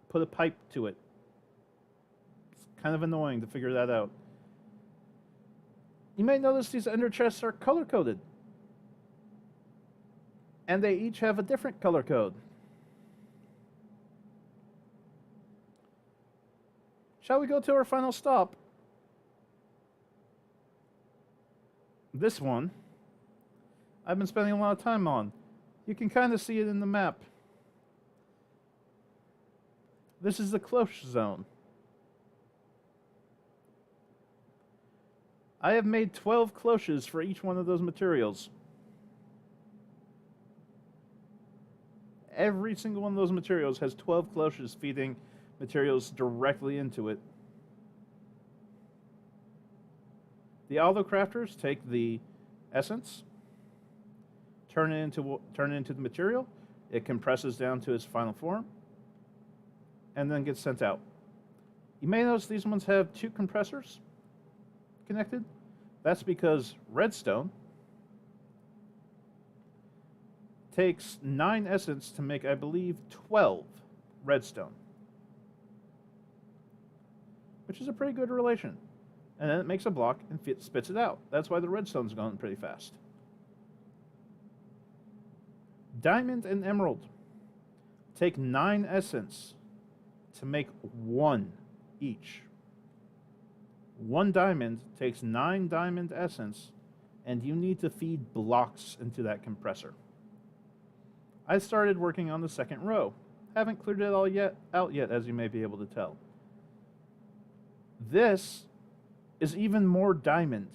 put a pipe to it. It's kind of annoying to figure that out. You may notice these ender chests are color-coded. And they each have a different color code. Shall we go to our final stop? This one, I've been spending a lot of time on. You can kind of see it in the map. This is the cloche zone. I have made 12 cloches for each one of those materials. Every single one of those materials has 12 cloches feeding materials directly into it. The auto crafters take the essence, turn it into the material. It compresses down to its final form, and then gets sent out. You may notice these ones have 2 compressors connected. That's because redstone takes 9 essence to make, I believe, 12 redstone, which is a pretty good relation. And then it makes a block and spits it out. That's why the redstone's going pretty fast. Diamond and emerald take 9 essence to make 1 each. 1 diamond takes 9 diamond essence, and you need to feed blocks into that compressor. I started working on the second row. Haven't cleared it all out yet, as you may be able to tell. This is even more diamond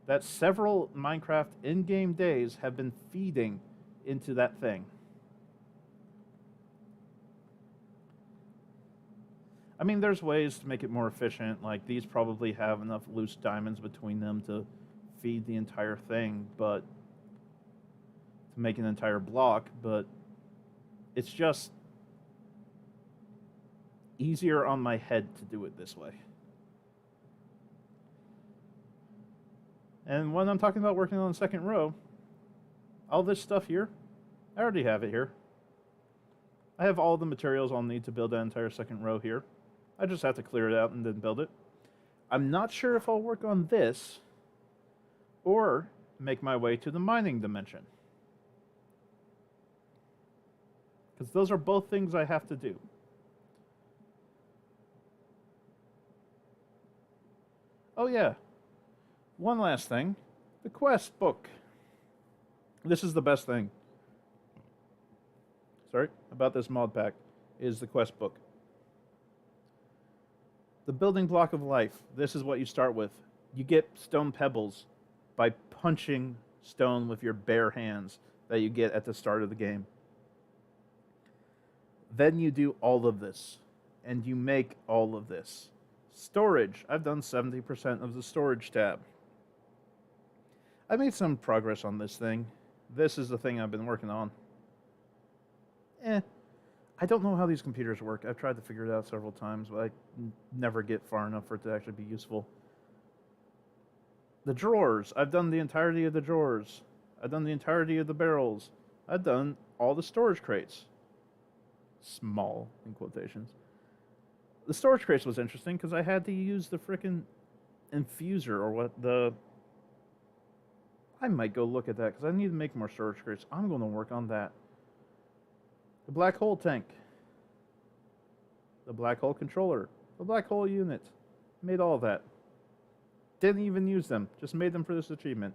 that several Minecraft in-game days have been feeding into that thing. I mean, there's ways to make it more efficient, like these probably have enough loose diamonds between them to feed the entire thing, but to make an entire block, but it's just easier on my head to do it this way. And when I'm talking about working on the second row, all this stuff here, I already have it here. I have all the materials I'll need to build that entire second row here. I just have to clear it out and then build it. I'm not sure if I'll work on this or make my way to the mining dimension, because those are both things I have to do. Oh yeah, one last thing, the quest book. This is the best thing, about this mod pack, is the quest book. The building block of life, this is what you start with. You get stone pebbles by punching stone with your bare hands that you get at the start of the game. Then you do all of this, and you make all of this. Storage, I've done 70% of the storage tab. I made some progress on this thing. This is the thing I've been working on. I don't know how these computers work. I've tried to figure it out several times, but never get far enough for it to actually be useful. The drawers. I've done the entirety of the drawers. I've done the entirety of the barrels. I've done all the storage crates. Small, in quotations. The storage crates was interesting because I had to use the frickin' infuser or what the... I might go look at that because I need to make more storage crates. I'm going to work on that. The black hole tank. The black hole controller. The black hole unit. Made all of that. Didn't even use them. Just made them for this achievement.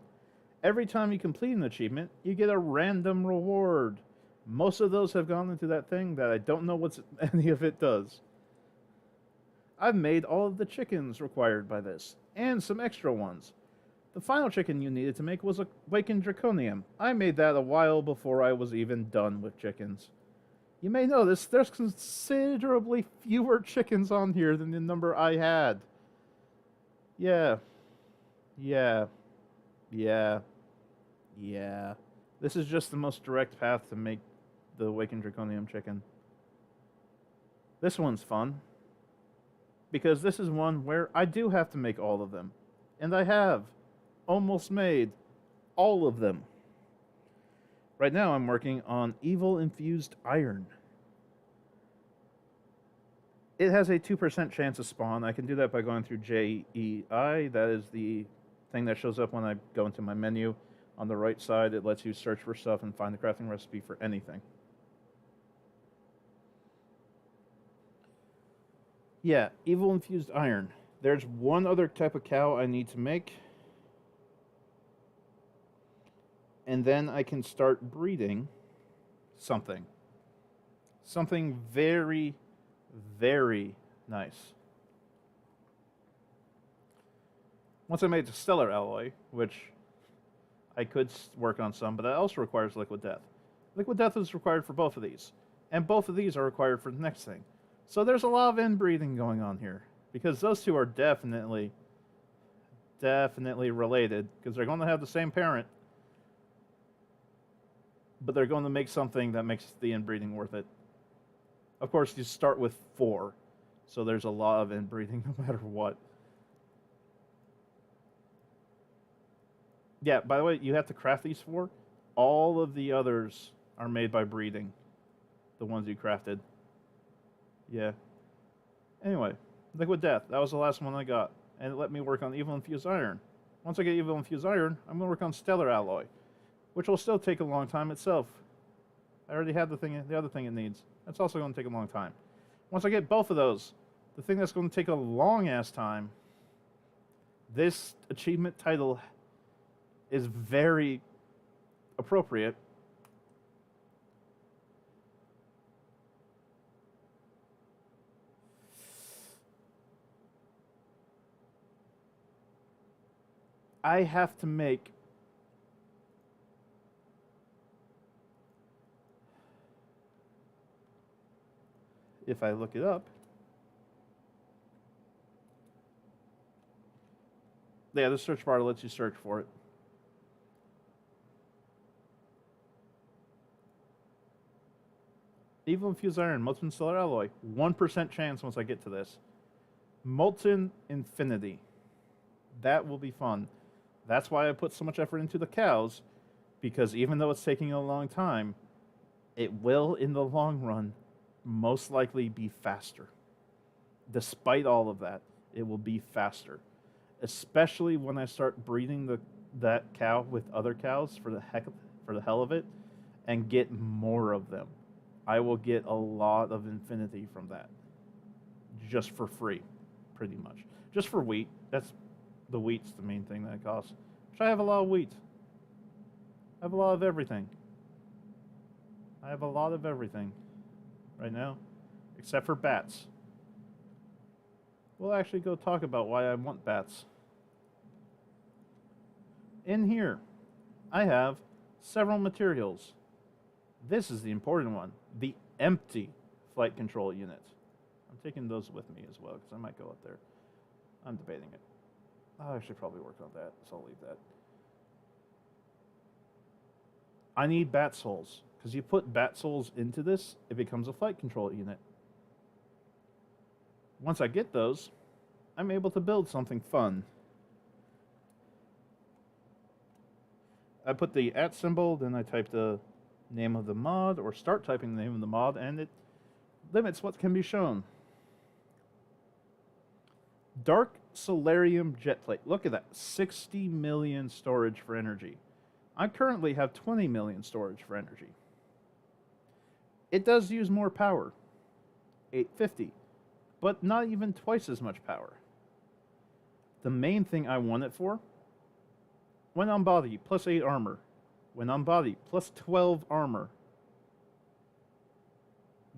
Every time you complete an achievement, you get a random reward. Most of those have gone into that thing that I don't know what any of it does. I've made all of the chickens required by this, and some extra ones. The final chicken you needed to make was a Awakened Draconium. I made that a while before I was even done with chickens. You may notice there's considerably fewer chickens on here than the number I had. Yeah. This is just the most direct path to make the Awakened Draconium chicken. This one's fun, because this is one where I do have to make all of them. And I have almost made all of them. Right now I'm working on Evil Infused Iron. It has a 2% chance of spawn. I can do that by going through JEI. That is the thing that shows up when I go into my menu. On the right side, it lets you search for stuff and find the crafting recipe for anything. Yeah, Evil Infused Iron. There's one other type of cow I need to make. And then I can start breeding something. Something very, very nice. Once I made the Stellar Alloy, which I could work on some, but that also requires Liquid Death. Liquid Death is required for both of these. And both of these are required for the next thing. So there's a lot of inbreeding going on here. Because those two are definitely related. Because they're going to have the same parent. But they're going to make something that makes the inbreeding worth it. Of course, you start with 4. So there's a lot of inbreeding no matter what. Yeah, by the way, you have to craft these 4. All of the others are made by breeding. The ones you crafted. Yeah. Anyway, Liquid Death. That was the last one I got. And it let me work on Evil Infused Iron. Once I get Evil Infused Iron, I'm going to work on Stellar Alloy. Which will still take a long time itself. I already have the other thing it needs. That's also going to take a long time. Once I get both of those, the thing that's going to take a long-ass time, this achievement title is very appropriate. I have to make if I look it up. Yeah, the search bar lets you search for it. Evil Infused Iron, Molten Stellar Alloy. 1% chance once I get to this. Molten Infinity. That will be fun. That's why I put so much effort into the cows, because even though it's taking a long time, it will, in the long run, most likely be faster. Despite all of that, it will be faster. Especially when I start breeding that cow with other cows for the hell of it, and get more of them. I will get a lot of infinity from that. Just for free, pretty much. Just for wheat. The wheat's the main thing that it costs. Which I have a lot of wheat. I have a lot of everything. I have a lot of everything right now, except for bats. We'll actually go talk about why I want bats. In here, I have several materials. This is the important one, the empty flight control unit. I'm taking those with me as well, because I might go up there. I'm debating it. I should probably work on that, so I'll leave that. I need bat souls, Because you put bat souls into this, it becomes a flight control unit. Once I get those, I'm able to build something fun. I put the @ symbol, then I type the name of the mod, or start typing the name of the mod, and it limits what can be shown. Dark Solarium Jetplate. Look at that. 60 million storage for energy. I currently have 20 million storage for energy. It does use more power. 850. But not even twice as much power. The main thing I want it for, when on body, plus 8 armor. When on body, plus 12 armor.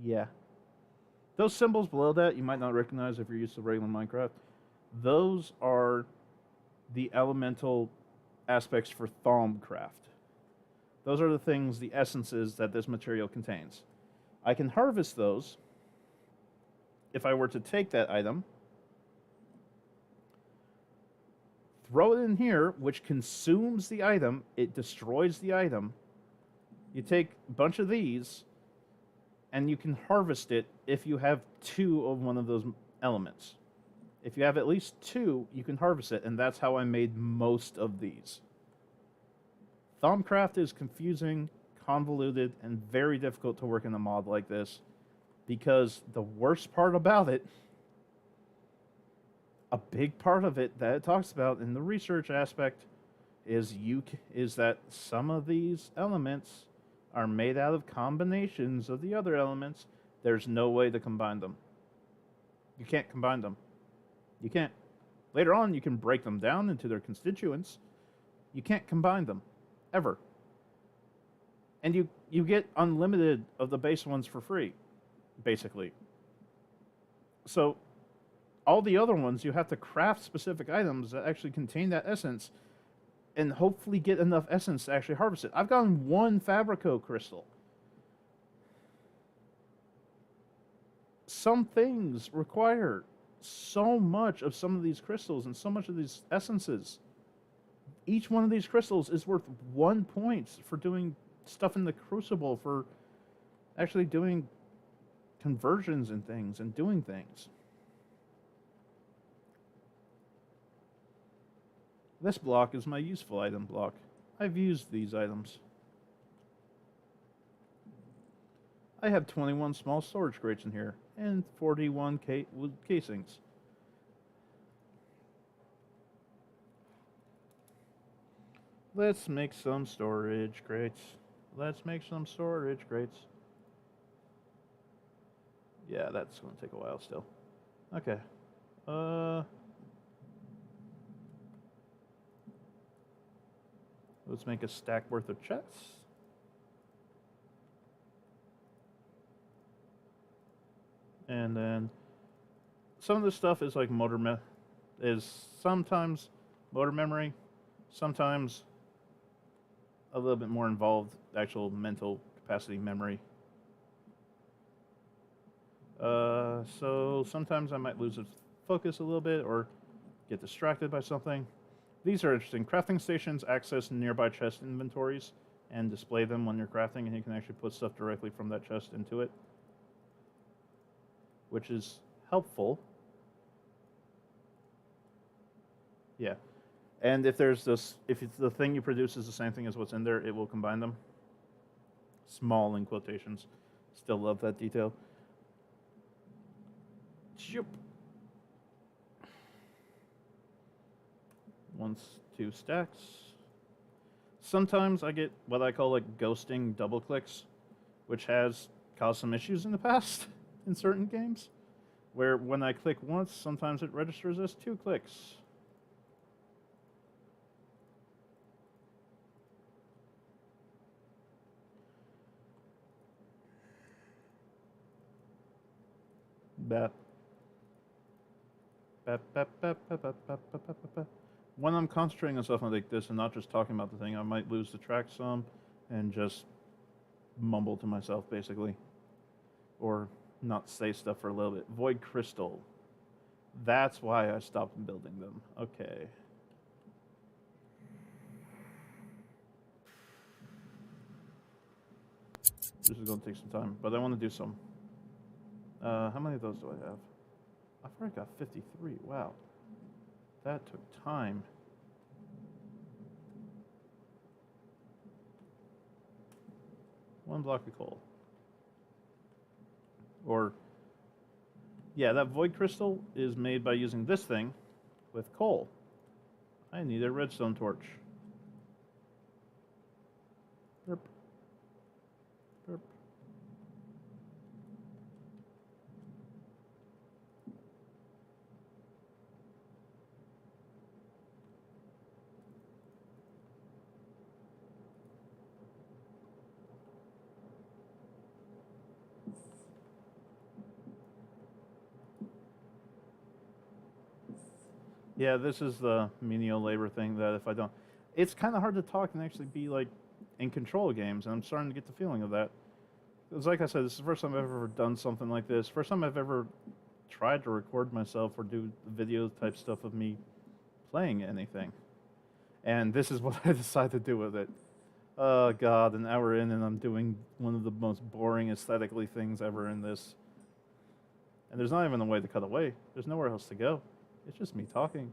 Yeah. Those symbols below that, you might not recognize if you're used to regular Minecraft. Those are the elemental aspects for Thaumcraft. Those are the things, the essences that this material contains. I can harvest those if I were to take that item, throw it in here, which consumes the item, it destroys the item. You take a bunch of these, and you can harvest it if you have 2 of one of those elements. If you have at least 2, you can harvest it, and that's how I made most of these. Thaumcraft is confusing, convoluted, and very difficult to work in a mod like this, because the worst part about it, a big part of it that it talks about in the research aspect, is that some of these elements are made out of combinations of the other elements. There's no way to combine them. You can't combine them. You can't. Later on, you can break them down into their constituents. You can't combine them, ever. And you get unlimited of the base ones for free, basically. So, all the other ones, you have to craft specific items that actually contain that essence, and hopefully get enough essence to actually harvest it. I've gotten 1 Fabrico crystal. Some things require so much of some of these crystals and so much of these essences. Each one of these crystals is worth 1 point for doing stuff in the Crucible, for actually doing conversions and things and doing things. This block is my useful item block. I've used these items. I have 21 small storage crates in here, and 41 wood casings. Let's make some storage crates. Let's make some storage crates. Yeah, that's going to take a while still. Okay. Let's make a stack worth of chests. And then some of this stuff is like sometimes motor memory, sometimes a little bit more involved actual mental capacity memory. So sometimes I might lose focus a little bit or get distracted by something. These are interesting. Crafting stations access nearby chest inventories and display them when you're crafting, and you can actually put stuff directly from that chest into it, which is helpful. Yeah. And if the thing you produce is the same thing as what's in there, it will combine them. Small in quotations. Still love that detail. Shoop. 2 stacks. Sometimes I get what I call like ghosting double clicks, which has caused some issues in the past in certain games, where when I click once, sometimes it registers as 2 clicks. Bap. Bap, bap, bap, bap, bap, bap, bap, bap, bap. When I'm concentrating on stuff like this and not just talking about the thing, I might lose the track some and just mumble to myself, basically. Or not say stuff for a little bit. Void Crystal. That's why I stopped building them. Okay. This is going to take some time, but I want to do some. How many of those do I have? I've already got 53. Wow. That took time. One block of coal. Or, yeah, that void crystal is made by using this thing with coal. I need a redstone torch. Burp. Burp. Yeah, this is the menial labor thing that if I don't... It's kind of hard to talk and actually be, like, in control of games, and I'm starting to get the feeling of that. Because like I said, this is the first time I've ever done something like this. First time I've ever tried to record myself or do video type stuff of me playing anything. And this is what I decided to do with it. Oh god, an hour in and I'm doing one of the most boring aesthetically things ever in this. And there's not even a way to cut away. There's nowhere else to go. It's just me talking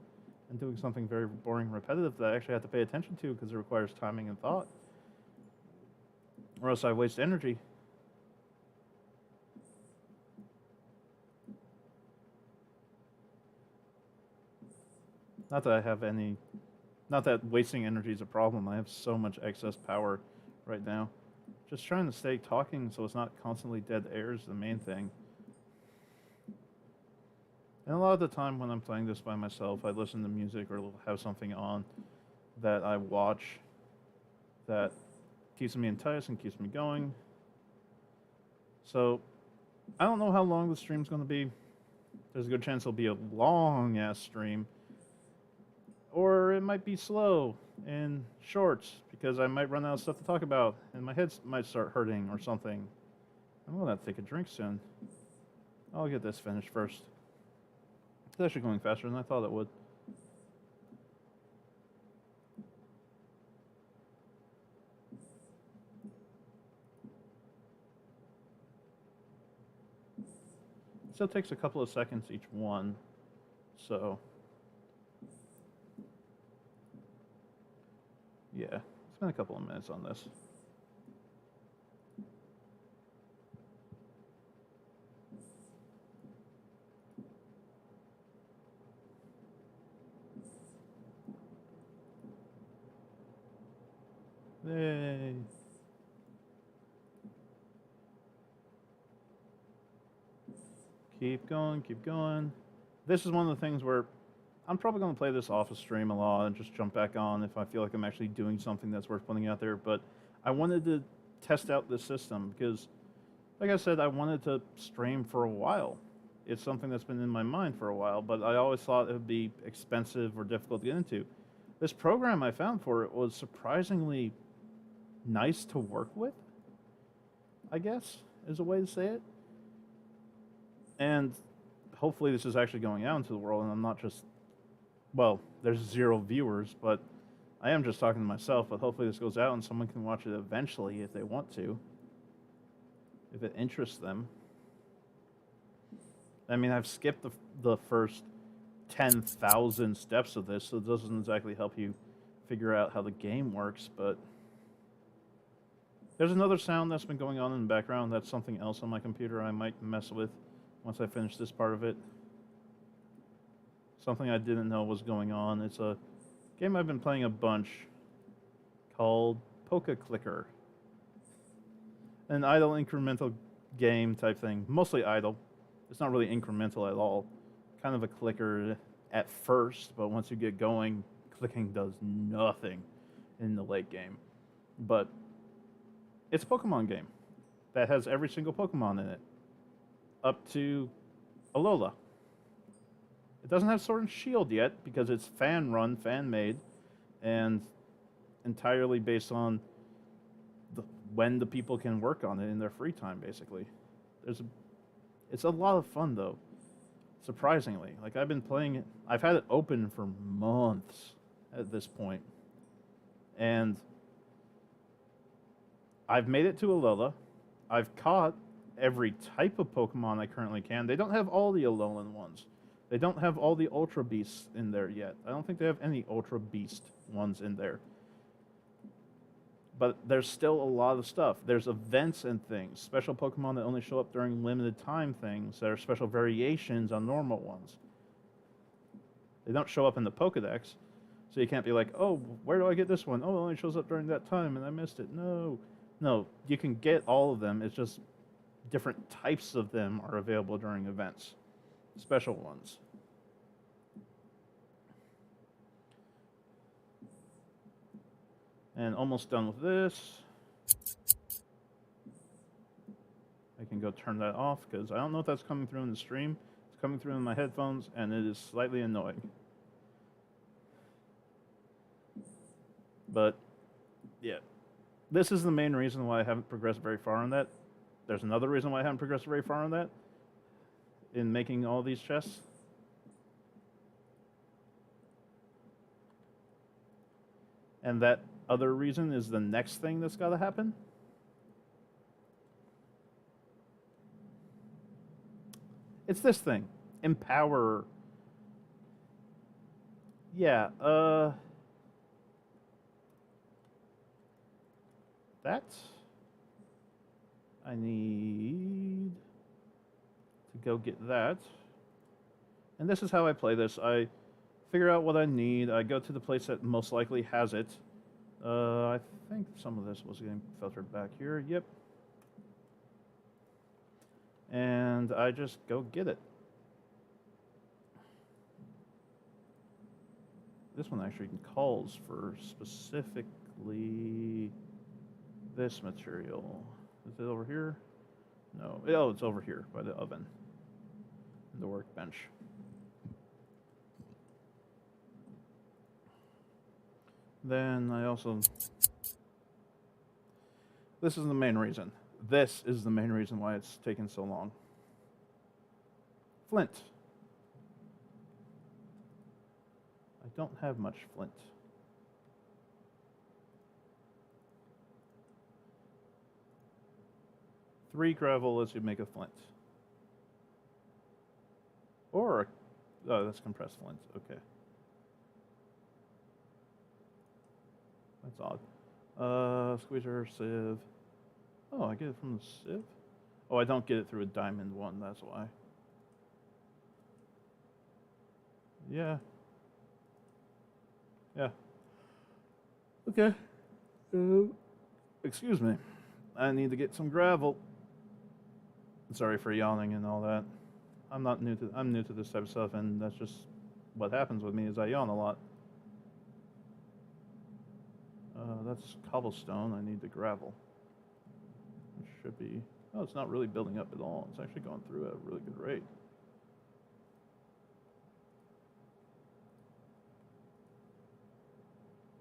and doing something very boring and repetitive that I actually have to pay attention to because it requires timing and thought. Or else I waste energy. Not that I have any... Not that wasting energy is a problem. I have so much excess power right now. Just trying to stay talking so it's not constantly dead air is the main thing. And a lot of the time when I'm playing this by myself, I listen to music or have something on that I watch that keeps me enticed and keeps me going. So, I don't know how long the stream's going to be. There's a good chance it'll be a long-ass stream. Or it might be slow and short because I might run out of stuff to talk about and my head might start hurting or something. I'm going to have to take a drink soon. I'll get this finished first. It's actually going faster than I thought it would. It still takes a couple of seconds each one, so yeah, spend a couple of minutes on this. Yay. Keep going, keep going. This is one of the things where I'm probably going to play this off of stream a lot and just jump back on if I feel like I'm actually doing something that's worth putting out there. But I wanted to test out this system because, like I said, I wanted to stream for a while. It's something that's been in my mind for a while, but I always thought it would be expensive or difficult to get into. This program I found for it was surprisingly nice to work with, I guess, is a way to say it. And hopefully this is actually going out into the world and I'm not just, well, there's 0 viewers, but I am just talking to myself, but hopefully this goes out and someone can watch it eventually if they want to, if it interests them. I mean, I've skipped the first 10,000 steps of this, so it doesn't exactly help you figure out how the game works, but there's another sound that's been going on in the background. That's something else on my computer I might mess with once I finish this part of it. Something I didn't know was going on. It's a game I've been playing a bunch called Poke Clicker. An idle incremental game type thing. Mostly idle. It's not really incremental at all. Kind of a clicker at first, but once you get going, clicking does nothing in the late game. But it's a Pokemon game that has every single Pokemon in it, up to Alola. It doesn't have Sword and Shield yet because it's fan-run, fan-made, and entirely based on when the people can work on it in their free time, basically. It's a lot of fun, though, surprisingly. Like, I've been playing it, I've had it open for months at this point, and I've made it to Alola, I've caught every type of Pokemon I currently can. They don't have all the Alolan ones. They don't have all the Ultra Beasts in there yet. I don't think they have any Ultra Beast ones in there. But there's still a lot of stuff. There's events and things, special Pokemon that only show up during limited time things that are special variations on normal ones. They don't show up in the Pokedex, so you can't be like, oh, where do I get this one? Oh, it only shows up during that time and I missed it. No, you can get all of them. It's just different types of them are available during events, special ones. And almost done with this. I can go turn that off because I don't know if that's coming through in the stream. It's coming through in my headphones and it is slightly annoying. But yeah, this is the main reason why I haven't progressed very far on that. There's another reason why I haven't progressed very far on that in making all these chests. And that other reason is the next thing that's got to happen. It's this thing. Empower. Yeah, that. I need to go get that. And this is how I play this. I figure out what I need. I go to the place that most likely has it. I think some of this was getting filtered back here. Yep. And I just go get it. This one actually calls for specifically this material. Is it over here? No. Oh, it's over here by the oven. The workbench. Then I also... This is the main reason. This is the main reason why it's taken so long. Flint. I don't have much flint. Three gravel lets you make a flint. Or, oh, that's compressed flint. Okay. That's odd. Squeezer, sieve. Oh, I get it from the sieve? Oh, I don't get it through a diamond one, that's why. Yeah. Yeah. Okay. Excuse me. I need to get some gravel. Sorry for yawning and all that. I'm new to this type of stuff, and that's just what happens with me is I yawn a lot. That's cobblestone. I need the gravel. It should be... Oh, it's not really building up at all. It's actually going through at a really good rate.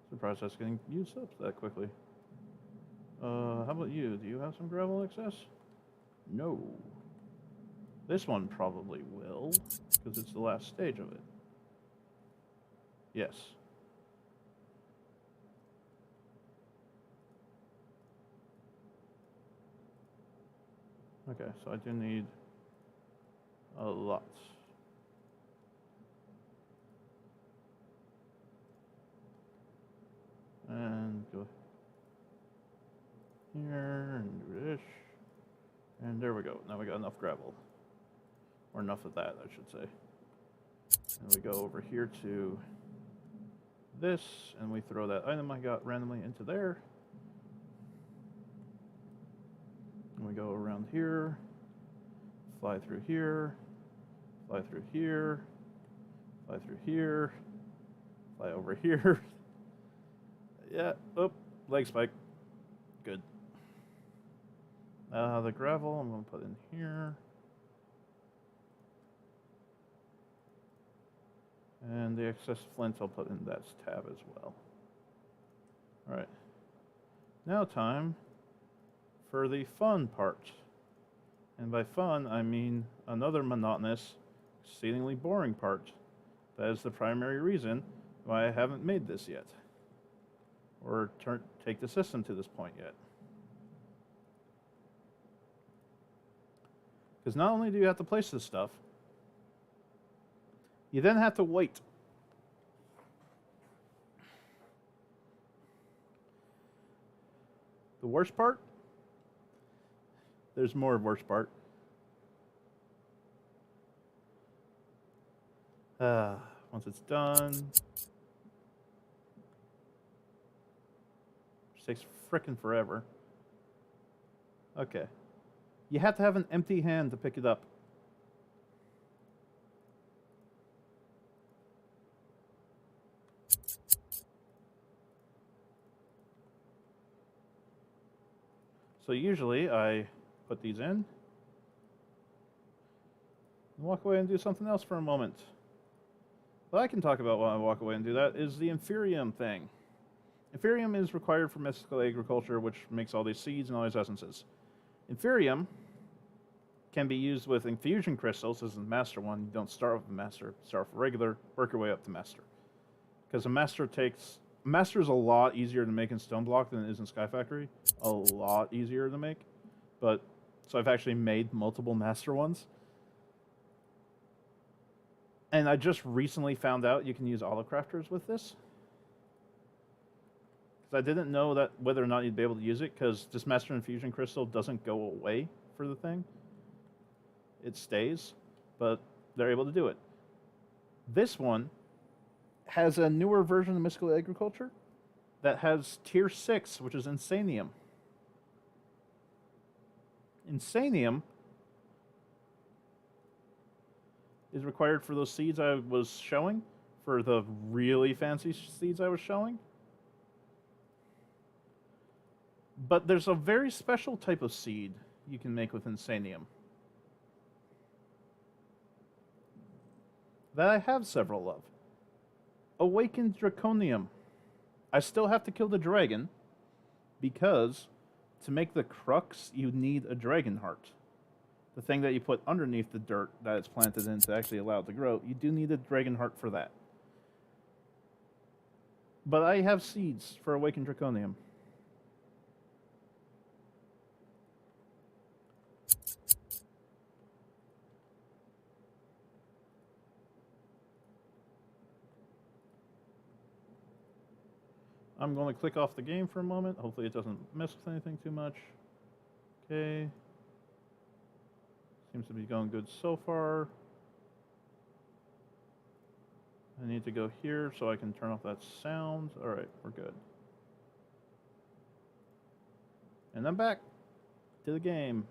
Surprised that's getting used up that quickly. How about you? Do you have some gravel excess? No. This one probably will, because it's the last stage of it. Yes. Okay, so I do need a lot. And go here and do this. And there we go. Now we got enough gravel. Or enough of that, I should say. And we go over here to this, and we throw that item I got randomly into there. And we go around here, fly through here, fly through here, fly through here, fly over here. Yeah, oh, leg spike. Good. The gravel I'm going to put in here. And the excess flint I'll put in that tab as well. Alright. Now time for the fun part. And by fun, I mean another monotonous, exceedingly boring part. That is the primary reason why I haven't made this yet. Or take the system to this point yet. Because not only do you have to place this stuff, you then have to wait. The worst part? There's more worst part. Once it's done, it takes frickin' forever. Okay. You have to have an empty hand to pick it up. So usually I put these in and walk away and do something else for a moment. What I can talk about while I walk away and do that is the Inferium thing. Inferium is required for mystical agriculture, which makes all these seeds and all these essences. Inferium can be used with infusion crystals. This is the master one. You don't start with a master. Start with regular, work your way up to master. Because a master is a lot easier to make in Stoneblock than it is in Sky Factory. A lot easier to make. But, so I've actually made multiple master ones. And I just recently found out you can use autocrafters with this. Because I didn't know that whether or not you'd be able to use it, because this Master Infusion Crystal doesn't go away for the thing. It stays, but they're able to do it. This one has a newer version of Mystical Agriculture that has Tier 6, which is Insanium. Insanium is required for those seeds I was showing, for the really fancy seeds I was showing. But there's a very special type of seed you can make with Insanium that I have several of. Awakened Draconium. I still have to kill the dragon, because to make the crux, you need a dragon heart. The thing that you put underneath the dirt that it's planted in to actually allow it to grow, you do need a dragon heart for that. But I have seeds for Awakened Draconium. I'm going to click off the game for a moment. Hopefully it doesn't mess with anything too much. Okay. Seems to be going good so far. I need to go here so I can turn off that sound. Alright, we're good. And I'm back to the game.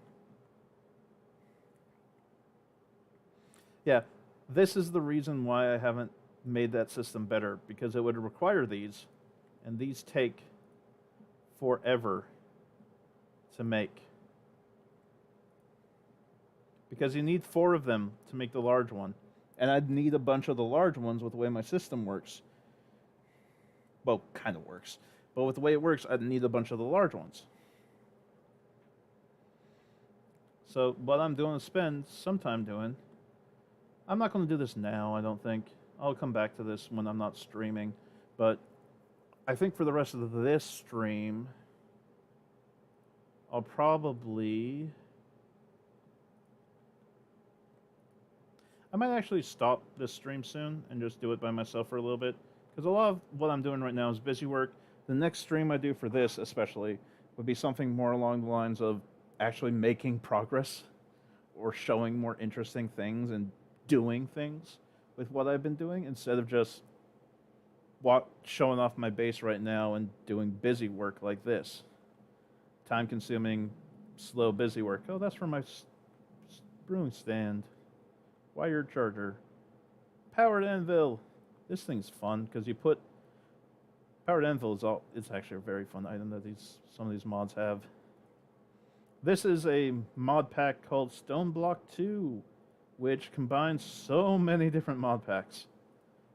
Yeah, this is the reason why I haven't made that system better, because it would require these, and these take forever to make. Because you need 4 of them to make the large one. And I'd need a bunch of the large ones with the way my system works. Well, kind of works. But with the way it works, I'd need a bunch of the large ones. So what I'm doing is spend some time doing. I'm not going to do this now, I don't think. I'll come back to this when I'm not streaming. But I think for the rest of this stream, I'll probably... I might actually stop this stream soon and just do it by myself for a little bit, because a lot of what I'm doing right now is busy work. The next stream I do for this especially would be something more along the lines of actually making progress or showing more interesting things and doing things with what I've been doing, instead of just showing off my base right now and doing busy work like this. Time-consuming, slow, busy work. Oh, that's for my brewing stand. Wired charger. Powered anvil. This thing's fun because you put powered anvil it's actually a very fun item that some of these mods have. This is a mod pack called Stoneblock 2, which combines so many different mod packs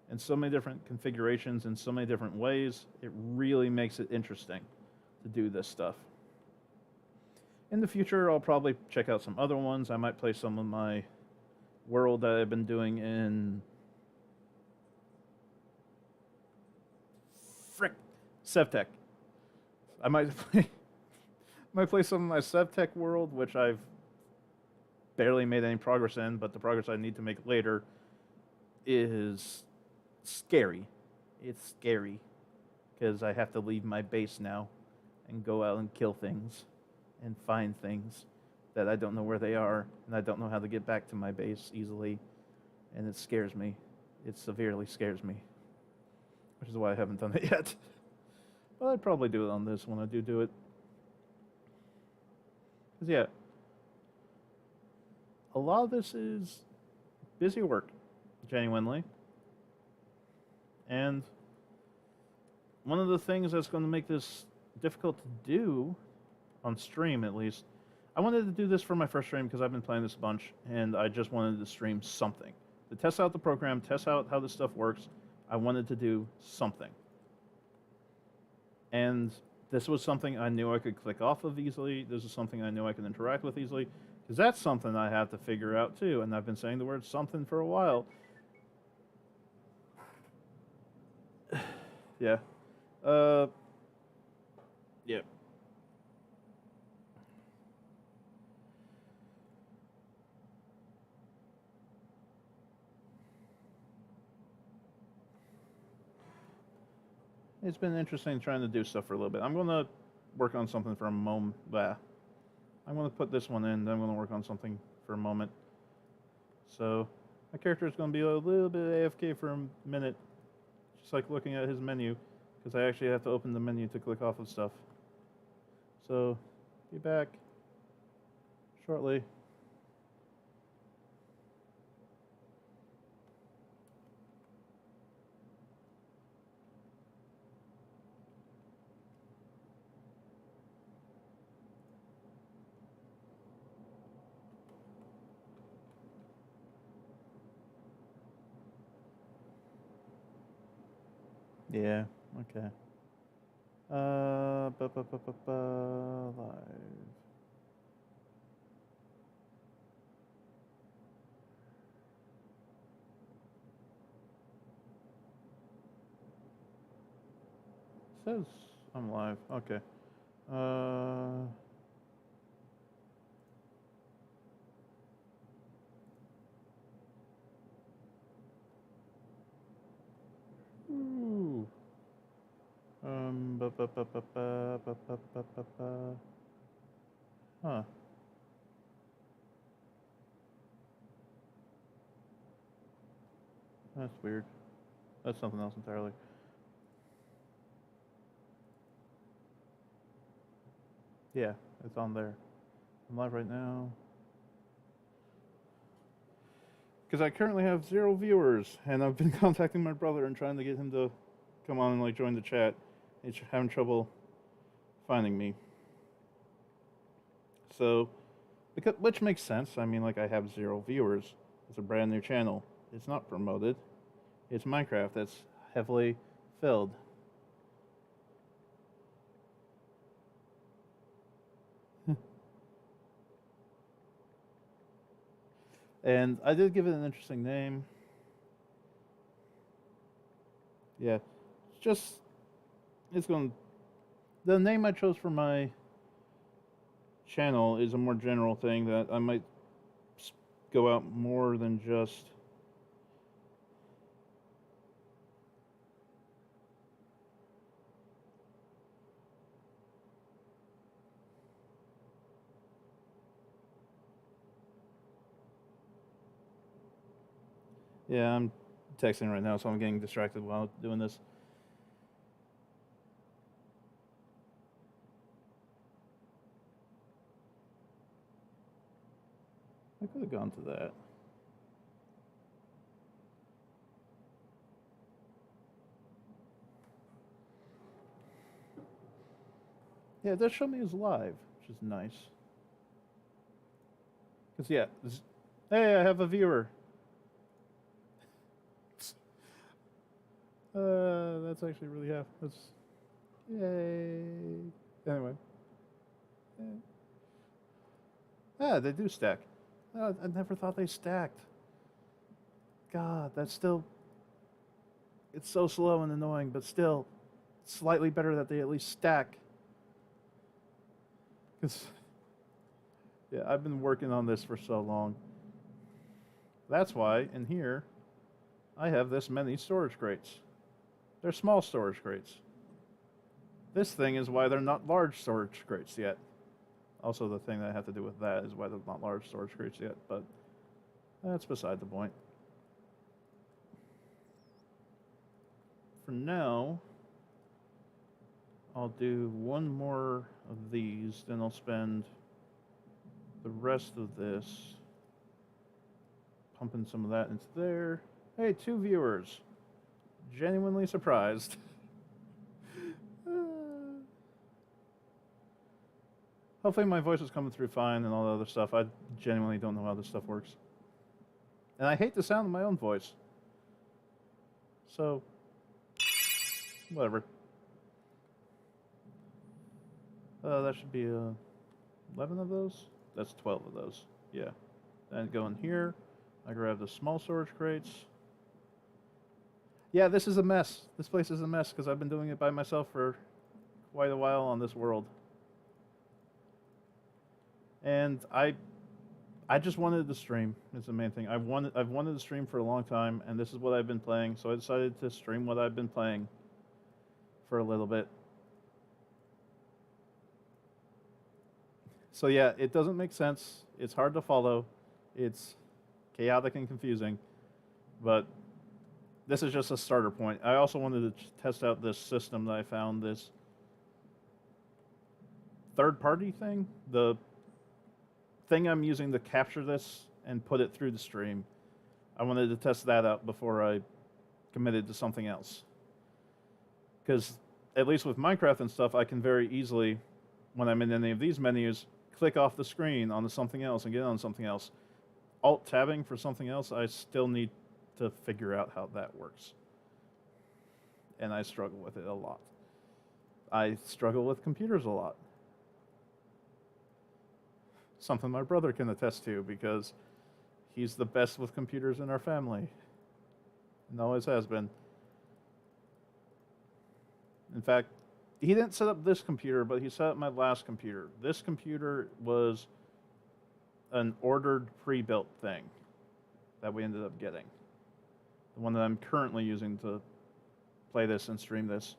and so many different configurations in so many different ways. It really makes it interesting to do this stuff. In the future, I'll probably check out some other ones. I might play some of my world that I've been doing in Sevtech. I might play some of my Sevtech world, which I've barely made any progress in, but the progress I need to make later is scary. It's scary because I have to leave my base now and go out and kill things and find things that I don't know where they are, and I don't know how to get back to my base easily, and it scares me. It severely scares me, which is why I haven't done it yet. But I'd probably do it on this when I do it. Because, yeah, a lot of this is busy work, genuinely. And one of the things that's going to make this difficult to do, on stream at least, I wanted to do this for my first stream because I've been playing this a bunch, and I just wanted to stream something. To test out the program, test out how this stuff works, I wanted to do something. And this was something I knew I could click off of easily. This is something I knew I could interact with easily. Because that's something I have to figure out too, and I've been saying the word something for a while. Yeah. Yeah. It's been interesting trying to do stuff for a little bit. I'm going to work on something for a moment. I'm going to put this one in, then I'm going to work on something for a moment. So, my character is going to be a little bit AFK for a minute, just like looking at his menu, because I actually have to open the menu to click off of stuff. So, be back shortly. Yeah, okay. Live. Says I'm live. Okay. Ooh. Huh. That's weird. That's something else entirely. Yeah, it's on there. I'm live right now. Because I currently have 0 viewers, and I've been contacting my brother and trying to get him to come on and like join the chat. He's having trouble finding me. So, which makes sense. I mean, like I have 0 viewers. It's a brand new channel. It's not promoted. It's Minecraft that's heavily filled. And I did give it an interesting name. Yeah, it's going. The name I chose for my channel is a more general thing that I might go out more than just. Yeah, I'm texting right now, so I'm getting distracted while doing this. I could have gone to that. Yeah, it does show me as live, which is nice. Because, yeah, hey, I have a viewer. That's actually really half. That's yay. Anyway, yeah. Ah, they do stack. I never thought they stacked. God, that's still. It's so slow and annoying, but still, slightly better that they at least stack. Cause, Yeah, I've been working on this for so long. That's why in here I have this many storage crates. They're small storage crates. This thing is why they're not large storage crates yet. Also, the thing that I have to do with that is why they're not large storage crates yet, but that's beside the point. For now, I'll do one more of these, then I'll spend the rest of this pumping some of that into there. Hey, 2 viewers. Genuinely surprised. Hopefully my voice is coming through fine and all the other stuff. I genuinely don't know how this stuff works. And I hate the sound of my own voice. So, whatever. That should be 11 of those? That's 12 of those. Yeah. Then go in here. I grab the small storage crates. Yeah, this is a mess. This place is a mess because I've been doing it by myself for quite a while on this world. And I just wanted to stream. Is the main thing. I've wanted to stream for a long time, and this is what I've been playing. So I decided to stream what I've been playing for a little bit. So yeah, it doesn't make sense. It's hard to follow. It's chaotic and confusing, but this is just a starter point. I also wanted to test out this system that I found, this third-party thing, the thing I'm using to capture this and put it through the stream. I wanted to test that out before I committed to something else. Because at least with Minecraft and stuff, I can very easily, when I'm in any of these menus, click off the screen onto something else and get on something else. Alt-tabbing for something else, I still need to figure out how that works. And I struggle with it a lot. I struggle with computers a lot. Something my brother can attest to because he's the best with computers in our family. And always has been. In fact, he didn't set up this computer, but he set up my last computer. This computer was an ordered pre-built thing that we ended up getting. The one that I'm currently using to play this and stream this.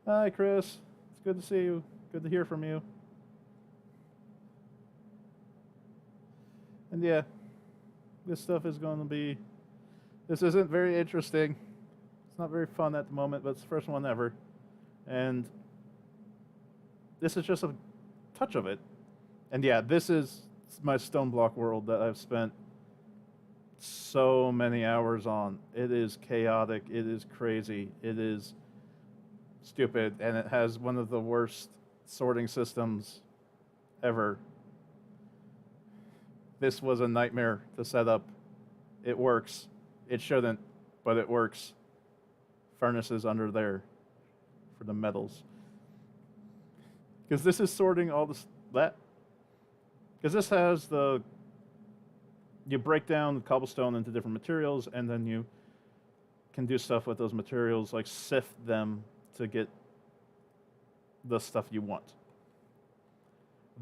Hi, Chris. It's good to see you. Good to hear from you. And yeah, this stuff is going to be... This isn't very interesting. It's not very fun at the moment, but it's the first one ever. And this is just a touch of it. And yeah, this is my Stoneblock world that I've spent so many hours on. It is chaotic, it is crazy, it is stupid, and it has one of the worst sorting systems ever. This was a nightmare to set up. It works. It shouldn't, but it works. Furnaces under there for the metals. Because this is sorting all this, that. Because this has the, you break down cobblestone into different materials, and then you can do stuff with those materials, like sift them to get the stuff you want.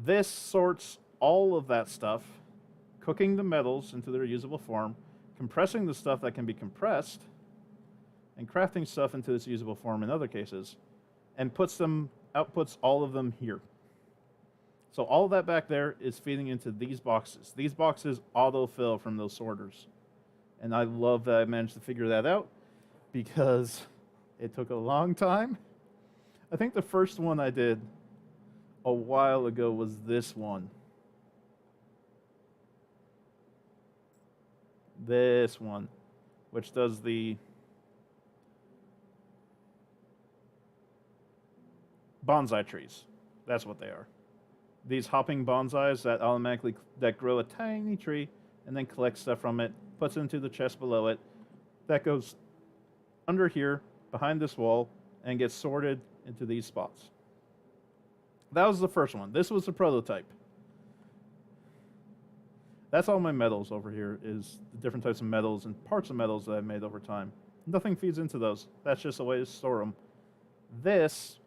This sorts all of that stuff, cooking the metals into their usable form, compressing the stuff that can be compressed, and crafting stuff into its usable form in other cases, and outputs all of them here. So all of that back there is feeding into these boxes. These boxes autofill from those sorters. And I love that I managed to figure that out because it took a long time. I think the first one I did a while ago was this one. This one, which does the bonsai trees. That's what they are. These hopping bonsais that automatically grow a tiny tree and then collect stuff from it, puts it into the chest below it. That goes under here, behind this wall, and gets sorted into these spots. That was the first one. This was the prototype. That's all my metals over here, is the different types of metals and parts of metals that I've made over time. Nothing feeds into those. That's just a way to store them. This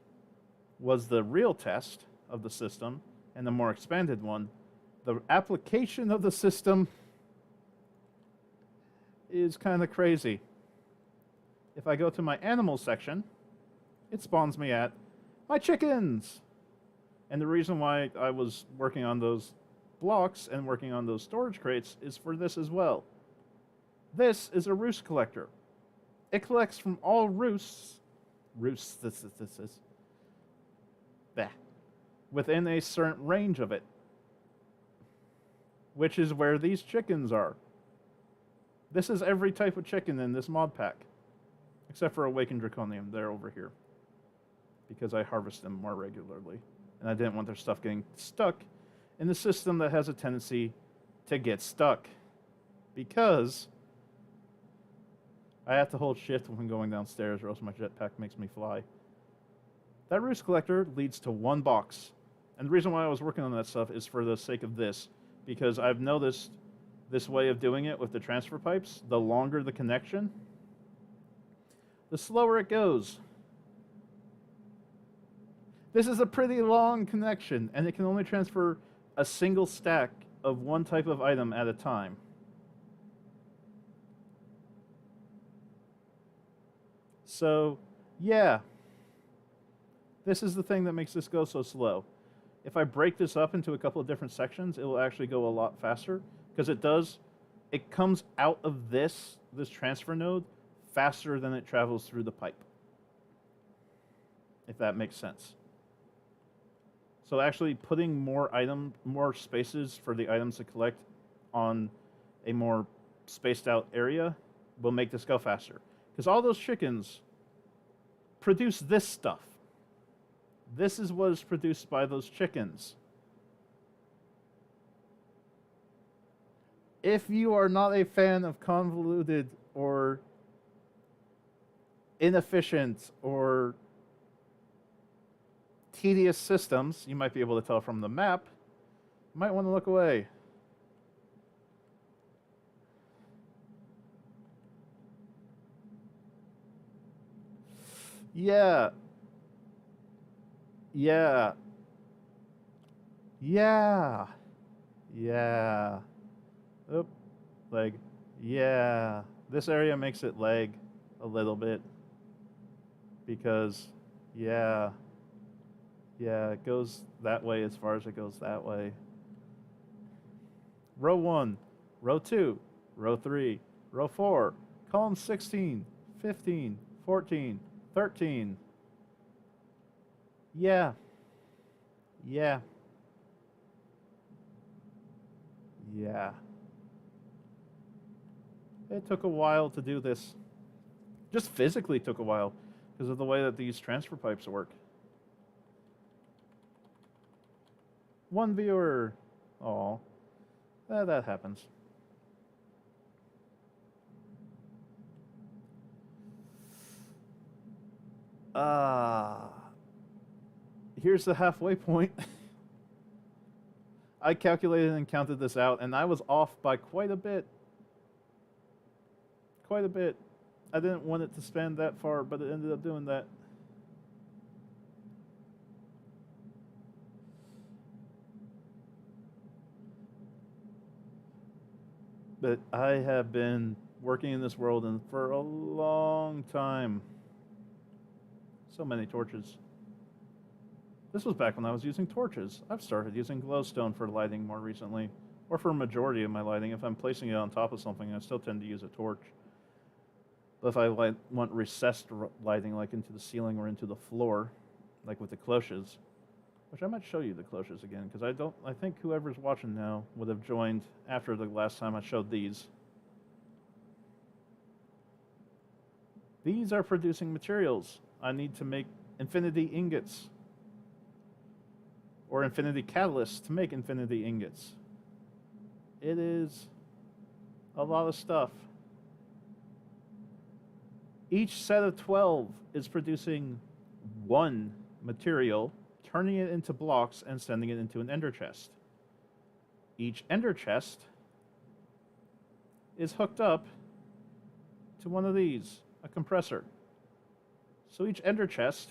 was the real test of the system, and the more expanded one, the application of the system is kind of crazy. If I go to my animals section, it spawns me at my chickens. And the reason why I was working on those blocks and working on those storage crates is for this as well. This is a roost collector. It collects from all roosts, within a certain range of it, which is where these chickens are. This is every type of chicken in this mod pack, except for Awakened Draconium. They're over here, because I harvest them more regularly, and I didn't want their stuff getting stuck in the system that has a tendency to get stuck, because I have to hold shift when going downstairs, or else my jetpack makes me fly. That roost collector leads to one box. And the reason why I was working on that stuff is for the sake of this, because I've noticed this way of doing it with the transfer pipes, the longer the connection, the slower it goes. This is a pretty long connection, and it can only transfer a single stack of one type of item at a time. So, yeah, this is the thing that makes this go so slow. If I break this up into a couple of different sections, it will actually go a lot faster, because it comes out of this transfer node faster than it travels through the pipe, if that makes sense. So actually putting more spaces for the items to collect on a more spaced out area will make this go faster. Because all those chickens produce this stuff. This is what is produced by those chickens. If you are not a fan of convoluted or inefficient or tedious systems, you might be able to tell from the map, you might want to look away. Yeah. Yeah. Yeah. Yeah. Oop. Leg. Yeah. This area makes it lag a little bit. Because, yeah. Yeah, it goes that way as far as it goes that way. Row 1, row 2, row 3, row 4, column 16, 15, 14, 13. Yeah. Yeah. Yeah. It took a while to do this. Just physically took a while because of the way that these transfer pipes work. One viewer. Aw. That happens. Here's the halfway point. I calculated and counted this out, and I was off by quite a bit. Quite a bit. I didn't want it to span that far, but it ended up doing that. But I have been working in this world and for a long time. So many torches. This was back when I was using torches. I've started using glowstone for lighting more recently, or for a majority of my lighting. If I'm placing it on top of something, I still tend to use a torch. But if I want recessed lighting, like into the ceiling or into the floor, like with the cloches, which I might show you the cloches again, because I think whoever's watching now would have joined after the last time I showed these. These are producing materials. I need to make infinity ingots, or infinity catalysts to make infinity ingots. It is a lot of stuff. Each set of 12 is producing one material, turning it into blocks and sending it into an ender chest. Each ender chest is hooked up to one of these, a compressor. So each ender chest,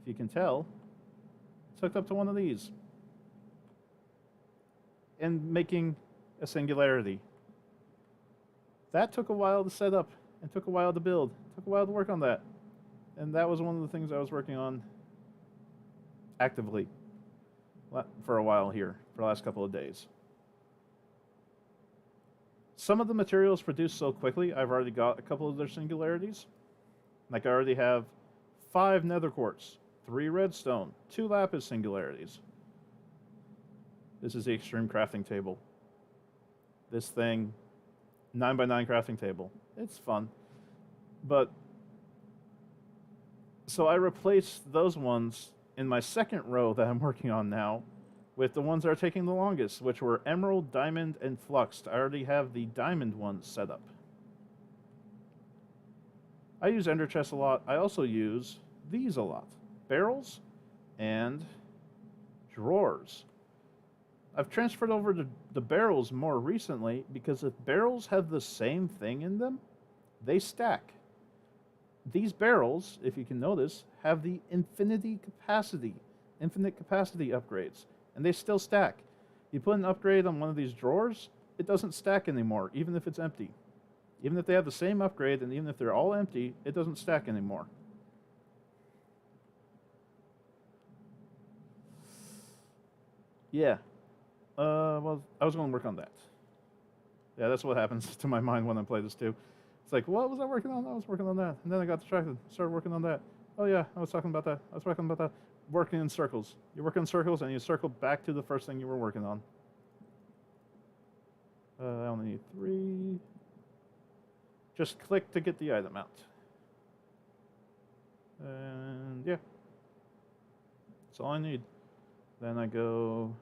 if you can tell, It's hooked up to one of these. And making a singularity. That took a while to set up and took a while to build. Took a while to work on that. And that was one of the things I was working on actively for a while here, for the last couple of days. Some of the materials produced so quickly, I've already got a couple of their singularities. Like I already have 5 nether quartz, 3 redstone, 2 lapis singularities. This is the extreme crafting table. This thing, 9x9 crafting table. It's fun. But, so I replaced those ones in my second row that I'm working on now with the ones that are taking the longest, which were emerald, diamond, and fluxed. I already have the diamond ones set up. I use ender chests a lot. I also use these a lot. Barrels and drawers. I've transferred over to the barrels more recently because if barrels have the same thing in them, they stack. These barrels, if you can notice, have the infinite capacity upgrades, and they still stack. You put an upgrade on one of these drawers, it doesn't stack anymore, even if it's empty. Even if they have the same upgrade, and even if they're all empty, it doesn't stack anymore. Yeah. Well, I was going to work on that. Yeah, that's what happens to my mind when I play this too. It's like, what was I working on? I was working on that. And then I got distracted. Started working on that. Oh yeah, I was talking about that. I was working about that. Working in circles. You work in circles and you circle back to the first thing you were working on. I only need 3. Just click to get the item out. And yeah. That's all I need. Then I go...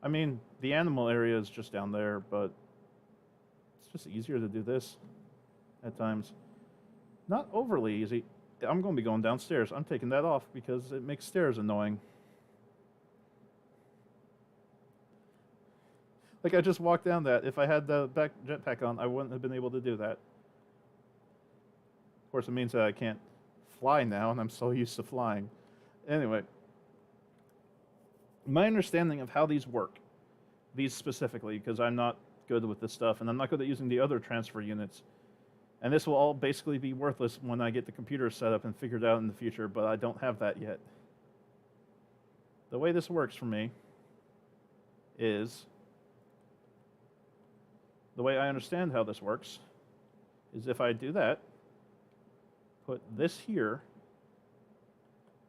I mean, the animal area is just down there, but it's just easier to do this at times. Not overly easy. I'm going to be going downstairs. I'm taking that off because it makes stairs annoying. Like, I just walked down that. If I had the back jetpack on, I wouldn't have been able to do that. Of course, it means that I can't fly now, and I'm so used to flying. Anyway. My understanding of how these work, these specifically, because I'm not good with this stuff, and I'm not good at using the other transfer units, and this will all basically be worthless when I get the computer set up and figured out in the future, but I don't have that yet. The way this works for me is, the way I understand how this works, is if I do that, put this here,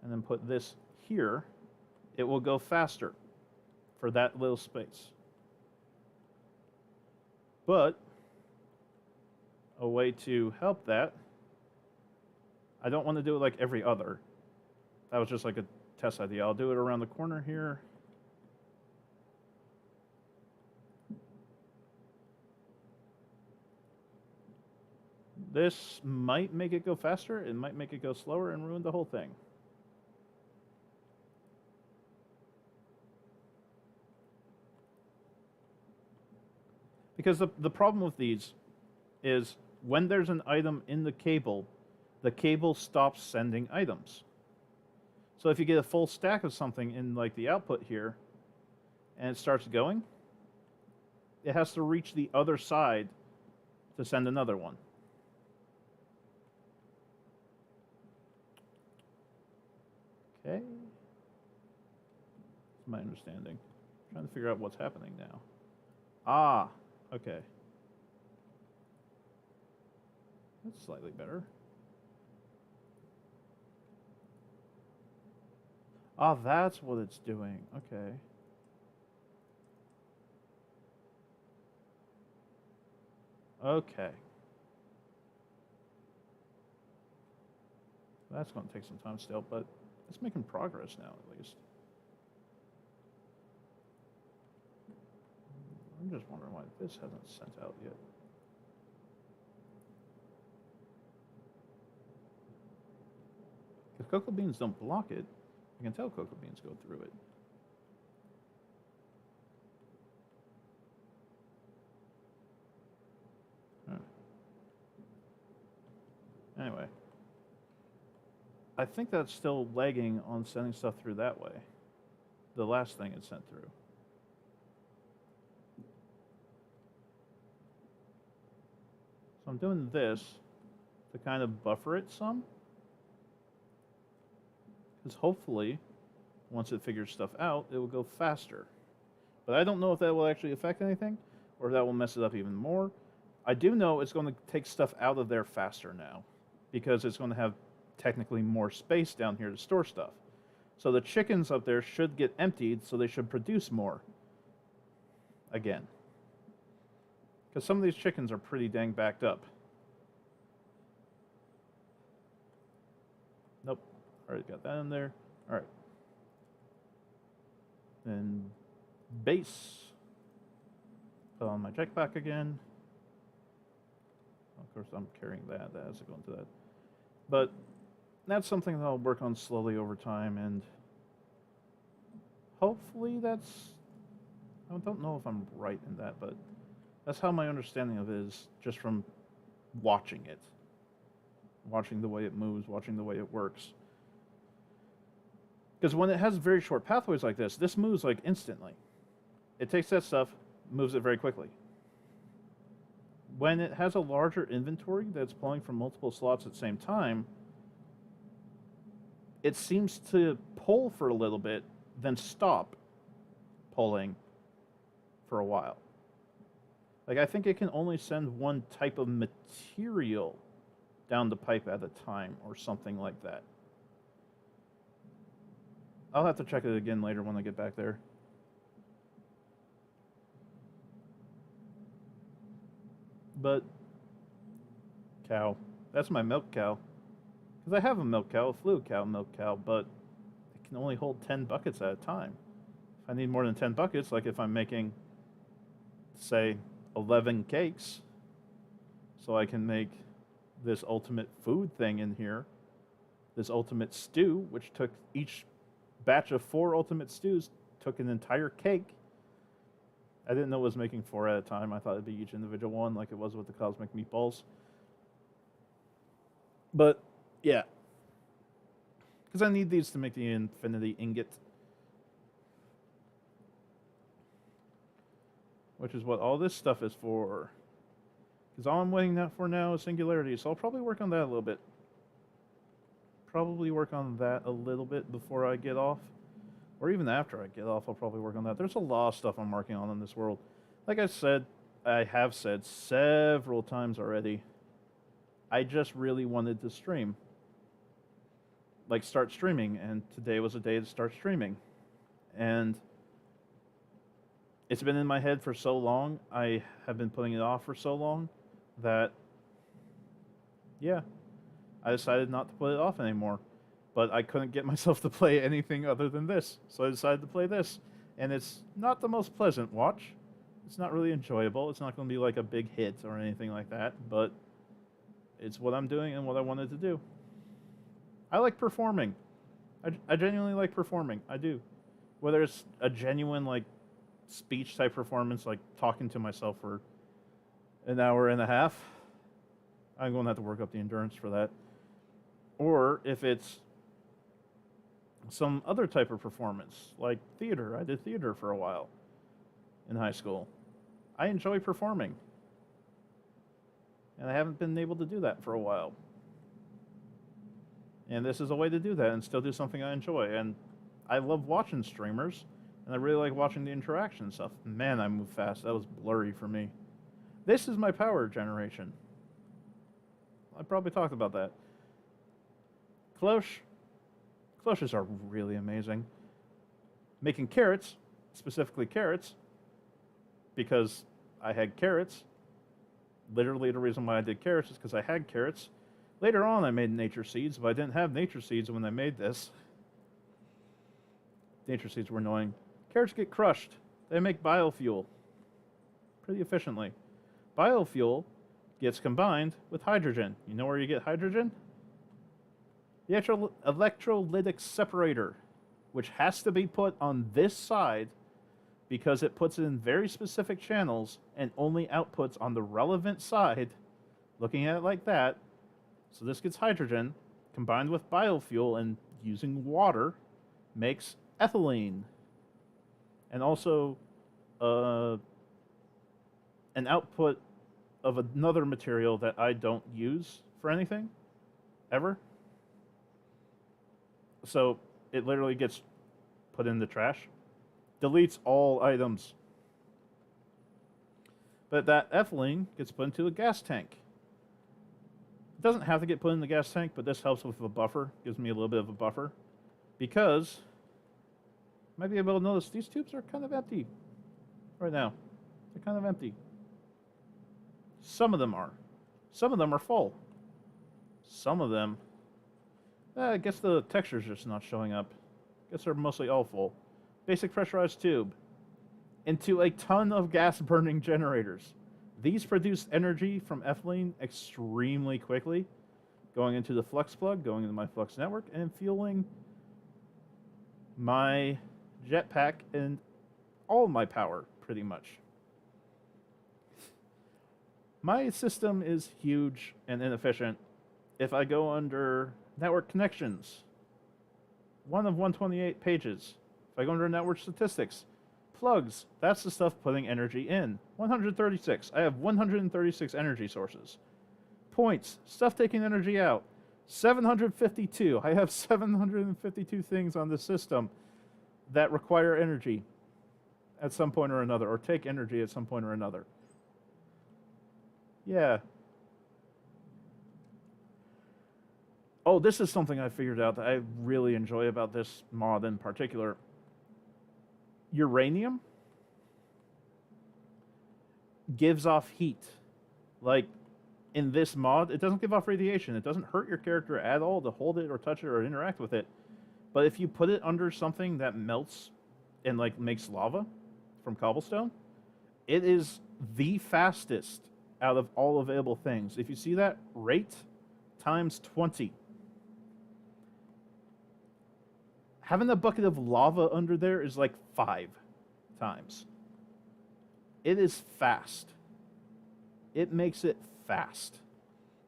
and then put this here, it will go faster for that little space. But a way to help that, I don't want to do it like every other. That was just like a test idea. I'll do it around the corner here. This might make it go faster, it might make it go slower and ruin the whole thing. Because the problem with these is when there's an item in the cable stops sending items. So if you get a full stack of something in like the output here, and it starts going, it has to reach the other side to send another one. Okay. That's my understanding. I'm trying to figure out what's happening now. Ah, okay. That's slightly better. Ah, that's what it's doing. Okay. Okay. That's going to take some time still, but it's making progress now, at least. I'm just wondering why this hasn't sent out yet. If cocoa beans don't block it, I can tell cocoa beans go through it. Huh. Anyway. I think that's still lagging on sending stuff through that way. the last thing it sent through. So I'm doing this to kind of buffer it some. Because hopefully, once it figures stuff out, it will go faster. But I don't know if that will actually affect anything, or if that will mess it up even more. I do know it's going to take stuff out of there faster now, because it's going to have technically more space down here to store stuff. So the chickens up there should get emptied, so they should produce more. Again. Because some of these chickens are pretty dang backed up. Nope. Already got that in there. Alright. Then base. Put on my jetpack again. Of course, I'm carrying that. That has to go into that. But that's something that I'll work on slowly over time, and hopefully that's... I don't know if I'm right in that, but that's how my understanding of it is, just from watching it. Watching the way it moves, watching the way it works. Because when it has very short pathways like this moves like instantly. It takes that stuff, moves it very quickly. When it has a larger inventory that's pulling from multiple slots at the same time, it seems to pull for a little bit, then stop pulling for a while. Like, I think it can only send one type of material down the pipe at a time, or something like that. I'll have to check it again later when I get back there. But cow. That's my milk cow. Because I have a milk cow, a fluid cow, milk cow, but it can only hold 10 buckets at a time. If I need more than 10 buckets, like if I'm making, say, 11 cakes, so I can make this ultimate food thing in here, this ultimate stew, which took each batch of 4 ultimate stews, took an entire cake. I didn't know it was making 4 at a time. I thought it'd be each individual one, like it was with the cosmic meatballs. But, yeah. Because I need these to make the infinity ingot. Which is what all this stuff is for. Because all I'm waiting for now is singularity, so I'll probably work on that a little bit. Probably work on that a little bit before I get off. Or even after I get off, I'll probably work on that. There's a lot of stuff I'm working on in this world. Like I have said several times already, I just really wanted to stream. Like, start streaming, and today was a day to start streaming. And it's been in my head for so long, I have been putting it off for so long, that, yeah, I decided not to put it off anymore. But I couldn't get myself to play anything other than this, so I decided to play this. And it's not the most pleasant watch. It's not really enjoyable. It's not going to be like a big hit or anything like that, but it's what I'm doing and what I wanted to do. I like performing. I genuinely like performing. I do. Whether it's a genuine, like, speech type performance, like talking to myself for an hour and a half, I'm going to have to work up the endurance for that. Or if it's some other type of performance, like theater. I did theater for a while in high school. I enjoy performing. And I haven't been able to do that for a while. And this is a way to do that and still do something I enjoy. And I love watching streamers, and I really like watching the interaction stuff. Man, I move fast. That was blurry for me. This is my power generation. I probably talked about that. Cloches are really amazing. Making carrots, specifically carrots, because I had carrots. Literally the reason why I did carrots is because I had carrots. Later on I made nature seeds, but I didn't have nature seeds when I made this. Nature seeds were annoying. Carrots get crushed. They make biofuel pretty efficiently. Biofuel gets combined with hydrogen. You know where you get hydrogen? The actual electrolytic separator, which has to be put on this side because it puts it in very specific channels and only outputs on the relevant side, looking at it like that. So this gets hydrogen combined with biofuel, and using water makes ethylene. and also uh, an output of another material that I don't use for anything ever. So it literally gets put in the trash, deletes all items. But that ethylene gets put into a gas tank. It doesn't have to get put in the gas tank, but this helps with a buffer, gives me a little bit of a buffer. Because, you might be able to notice these tubes are kind of empty right now. They're kind of empty. Some of them are. Some of them are full. Some of them, I guess the texture's just not showing up. I guess they're mostly all full. Basic pressurized tube into a ton of gas burning generators. These produce energy from ethylene extremely quickly, going into the flux plug, going into my flux network, and fueling my jetpack and all my power, pretty much. My system is huge and inefficient. If I go under network connections, 1 of 128 pages. If I go under network statistics, plugs, that's the stuff putting energy in. 136. I have 136 energy sources. Points, stuff taking energy out. 752. I have 752 things on the system that require energy at some point or another, or take energy at some point or another. Yeah. Oh, this is something I figured out that I really enjoy about this mod in particular. Uranium gives off heat. Like, in this mod, it doesn't give off radiation. It doesn't hurt your character at all to hold it or touch it or interact with it. But if you put it under something that melts and, like, makes lava from cobblestone, it is the fastest out of all available things. If you see that, rate times 20. Having a bucket of lava under there is like 5 times. It is fast. It makes it fast.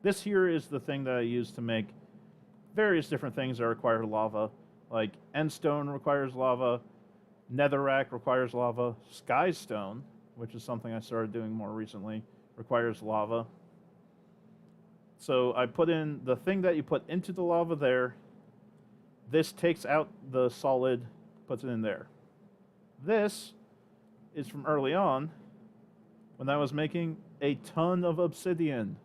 This here is the thing that I use to make various different things that require lava. Like endstone requires lava, netherrack requires lava, skystone, which is something I started doing more recently, requires lava. So I put in the thing that you put into the lava there. This takes out the solid, puts it in there. This is from early on when I was making a ton of obsidian.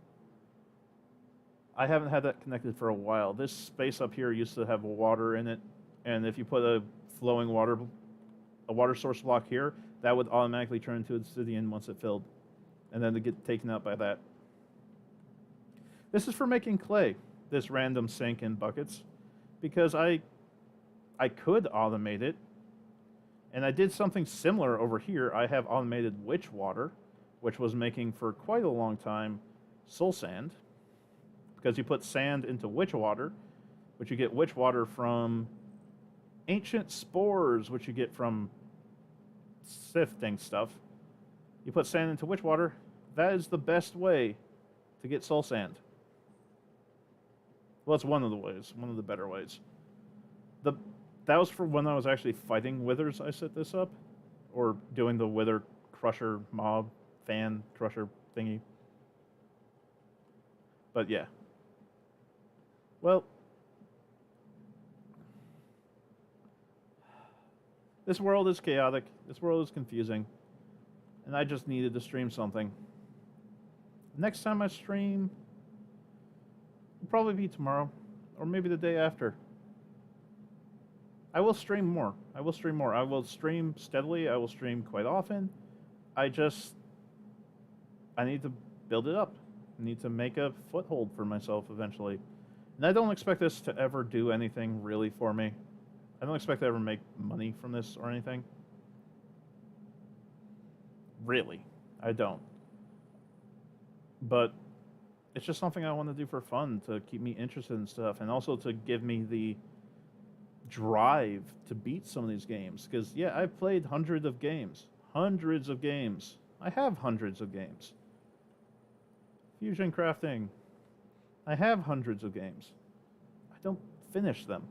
I haven't had that connected for a while. This space up here used to have water in it, and if you put a flowing water source block here, that would automatically turn into obsidian once it filled, and then to get taken out by that. This is for making clay, this random sink and buckets, because I could automate it, and I did something similar over here. I have automated witch water, which was making for quite a long time soul sand, because you put sand into witch water, which you get witch water from ancient spores, which you get from sifting stuff. You put sand into witch water, that is the best way to get soul sand. Well, it's one of the ways, one of the better ways. That was for when I was actually fighting withers. I set this up, or doing the wither crusher mob fan crusher thingy. But yeah. Well, this world is chaotic. This world is confusing, and I just needed to stream something. Next time I stream will probably be tomorrow, or maybe the day after. I will stream more. I will stream more. I will stream steadily. I will stream quite often. I need to build it up. I need to make a foothold for myself eventually. And I don't expect this to ever do anything really for me. I don't expect to ever make money from this or anything. Really, I don't. But it's just something I want to do for fun, to keep me interested in stuff, and also to give me the drive to beat some of these games. Because, yeah, I've played hundreds of games. Hundreds of games. I have hundreds of games. Fusion crafting. I have hundreds of games. I don't finish them.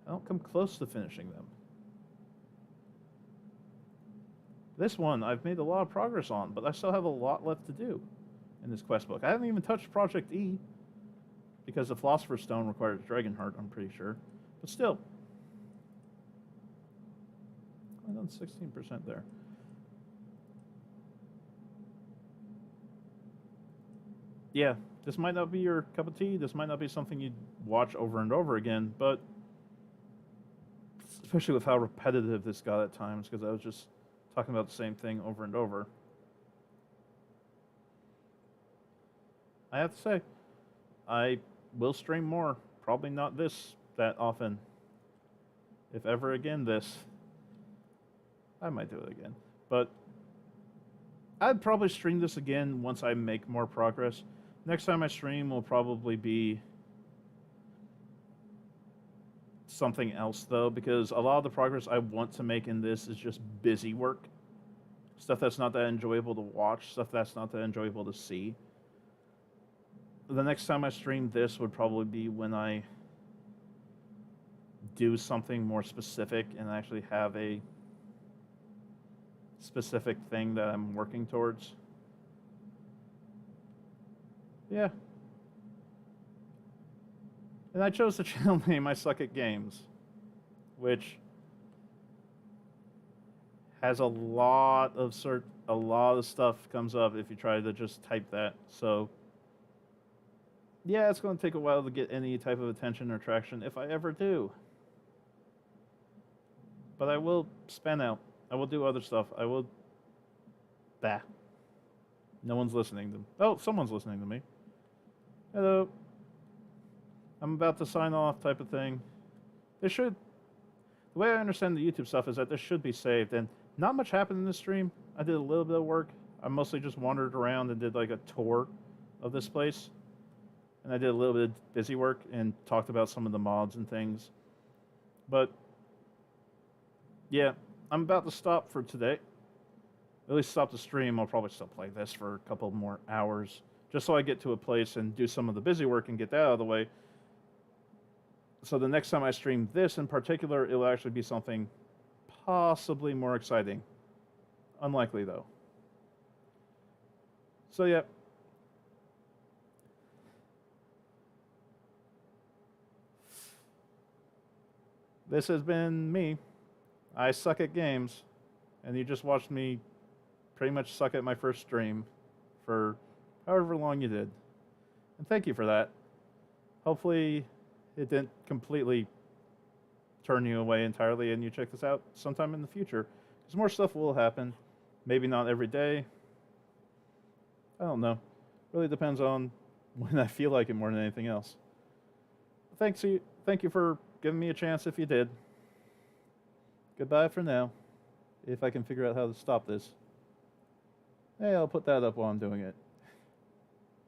I don't come close to finishing them. This one I've made a lot of progress on, but I still have a lot left to do in this quest book. I haven't even touched Project E because the Philosopher's Stone requires Dragon Heart, I'm pretty sure. But still, I've done 16% there. Yeah, this might not be your cup of tea. This might not be something you'd watch over and over again, but especially with how repetitive this got at times, because I was just talking about the same thing over and over. I have to say, I will stream more. Probably not that often. If ever again this, I might do it again. But I'd probably stream this again once I make more progress. Next time I stream will probably be something else, though, because a lot of the progress I want to make in this is just busy work. Stuff that's not that enjoyable to watch, stuff that's not that enjoyable to see. The next time I stream this would probably be when I do something more specific and actually have a specific thing that I'm working towards. Yeah. And I chose the channel name I Suck at Games, which has a lot of stuff comes up if you try to just type that. So yeah, it's going to take a while to get any type of attention or traction if I ever do. But I will span out. I will do other stuff. I will... Bah. No one's listening to me. Oh, someone's listening to me. Hello. I'm about to sign off type of thing. This should... The way I understand the YouTube stuff is that this should be saved, and not much happened in this stream. I did a little bit of work. I mostly just wandered around and did like a tour of this place. And I did a little bit of busy work and talked about some of the mods and things. But yeah, I'm about to stop for today. At least stop the stream. I'll probably still play this for a couple more hours, just so I get to a place and do some of the busy work and get that out of the way. So the next time I stream this in particular, it will actually be something possibly more exciting. Unlikely, though. So yeah. This has been me. I suck at games, and you just watched me pretty much suck at my first stream for however long you did. And thank you for that. Hopefully it didn't completely turn you away entirely and you check this out sometime in the future. Because more stuff will happen. Maybe not every day. I don't know. Really depends on when I feel like it more than anything else. Thank you for giving me a chance if you did. Goodbye for now. If I can figure out how to stop this. Hey, I'll put that up while I'm doing it.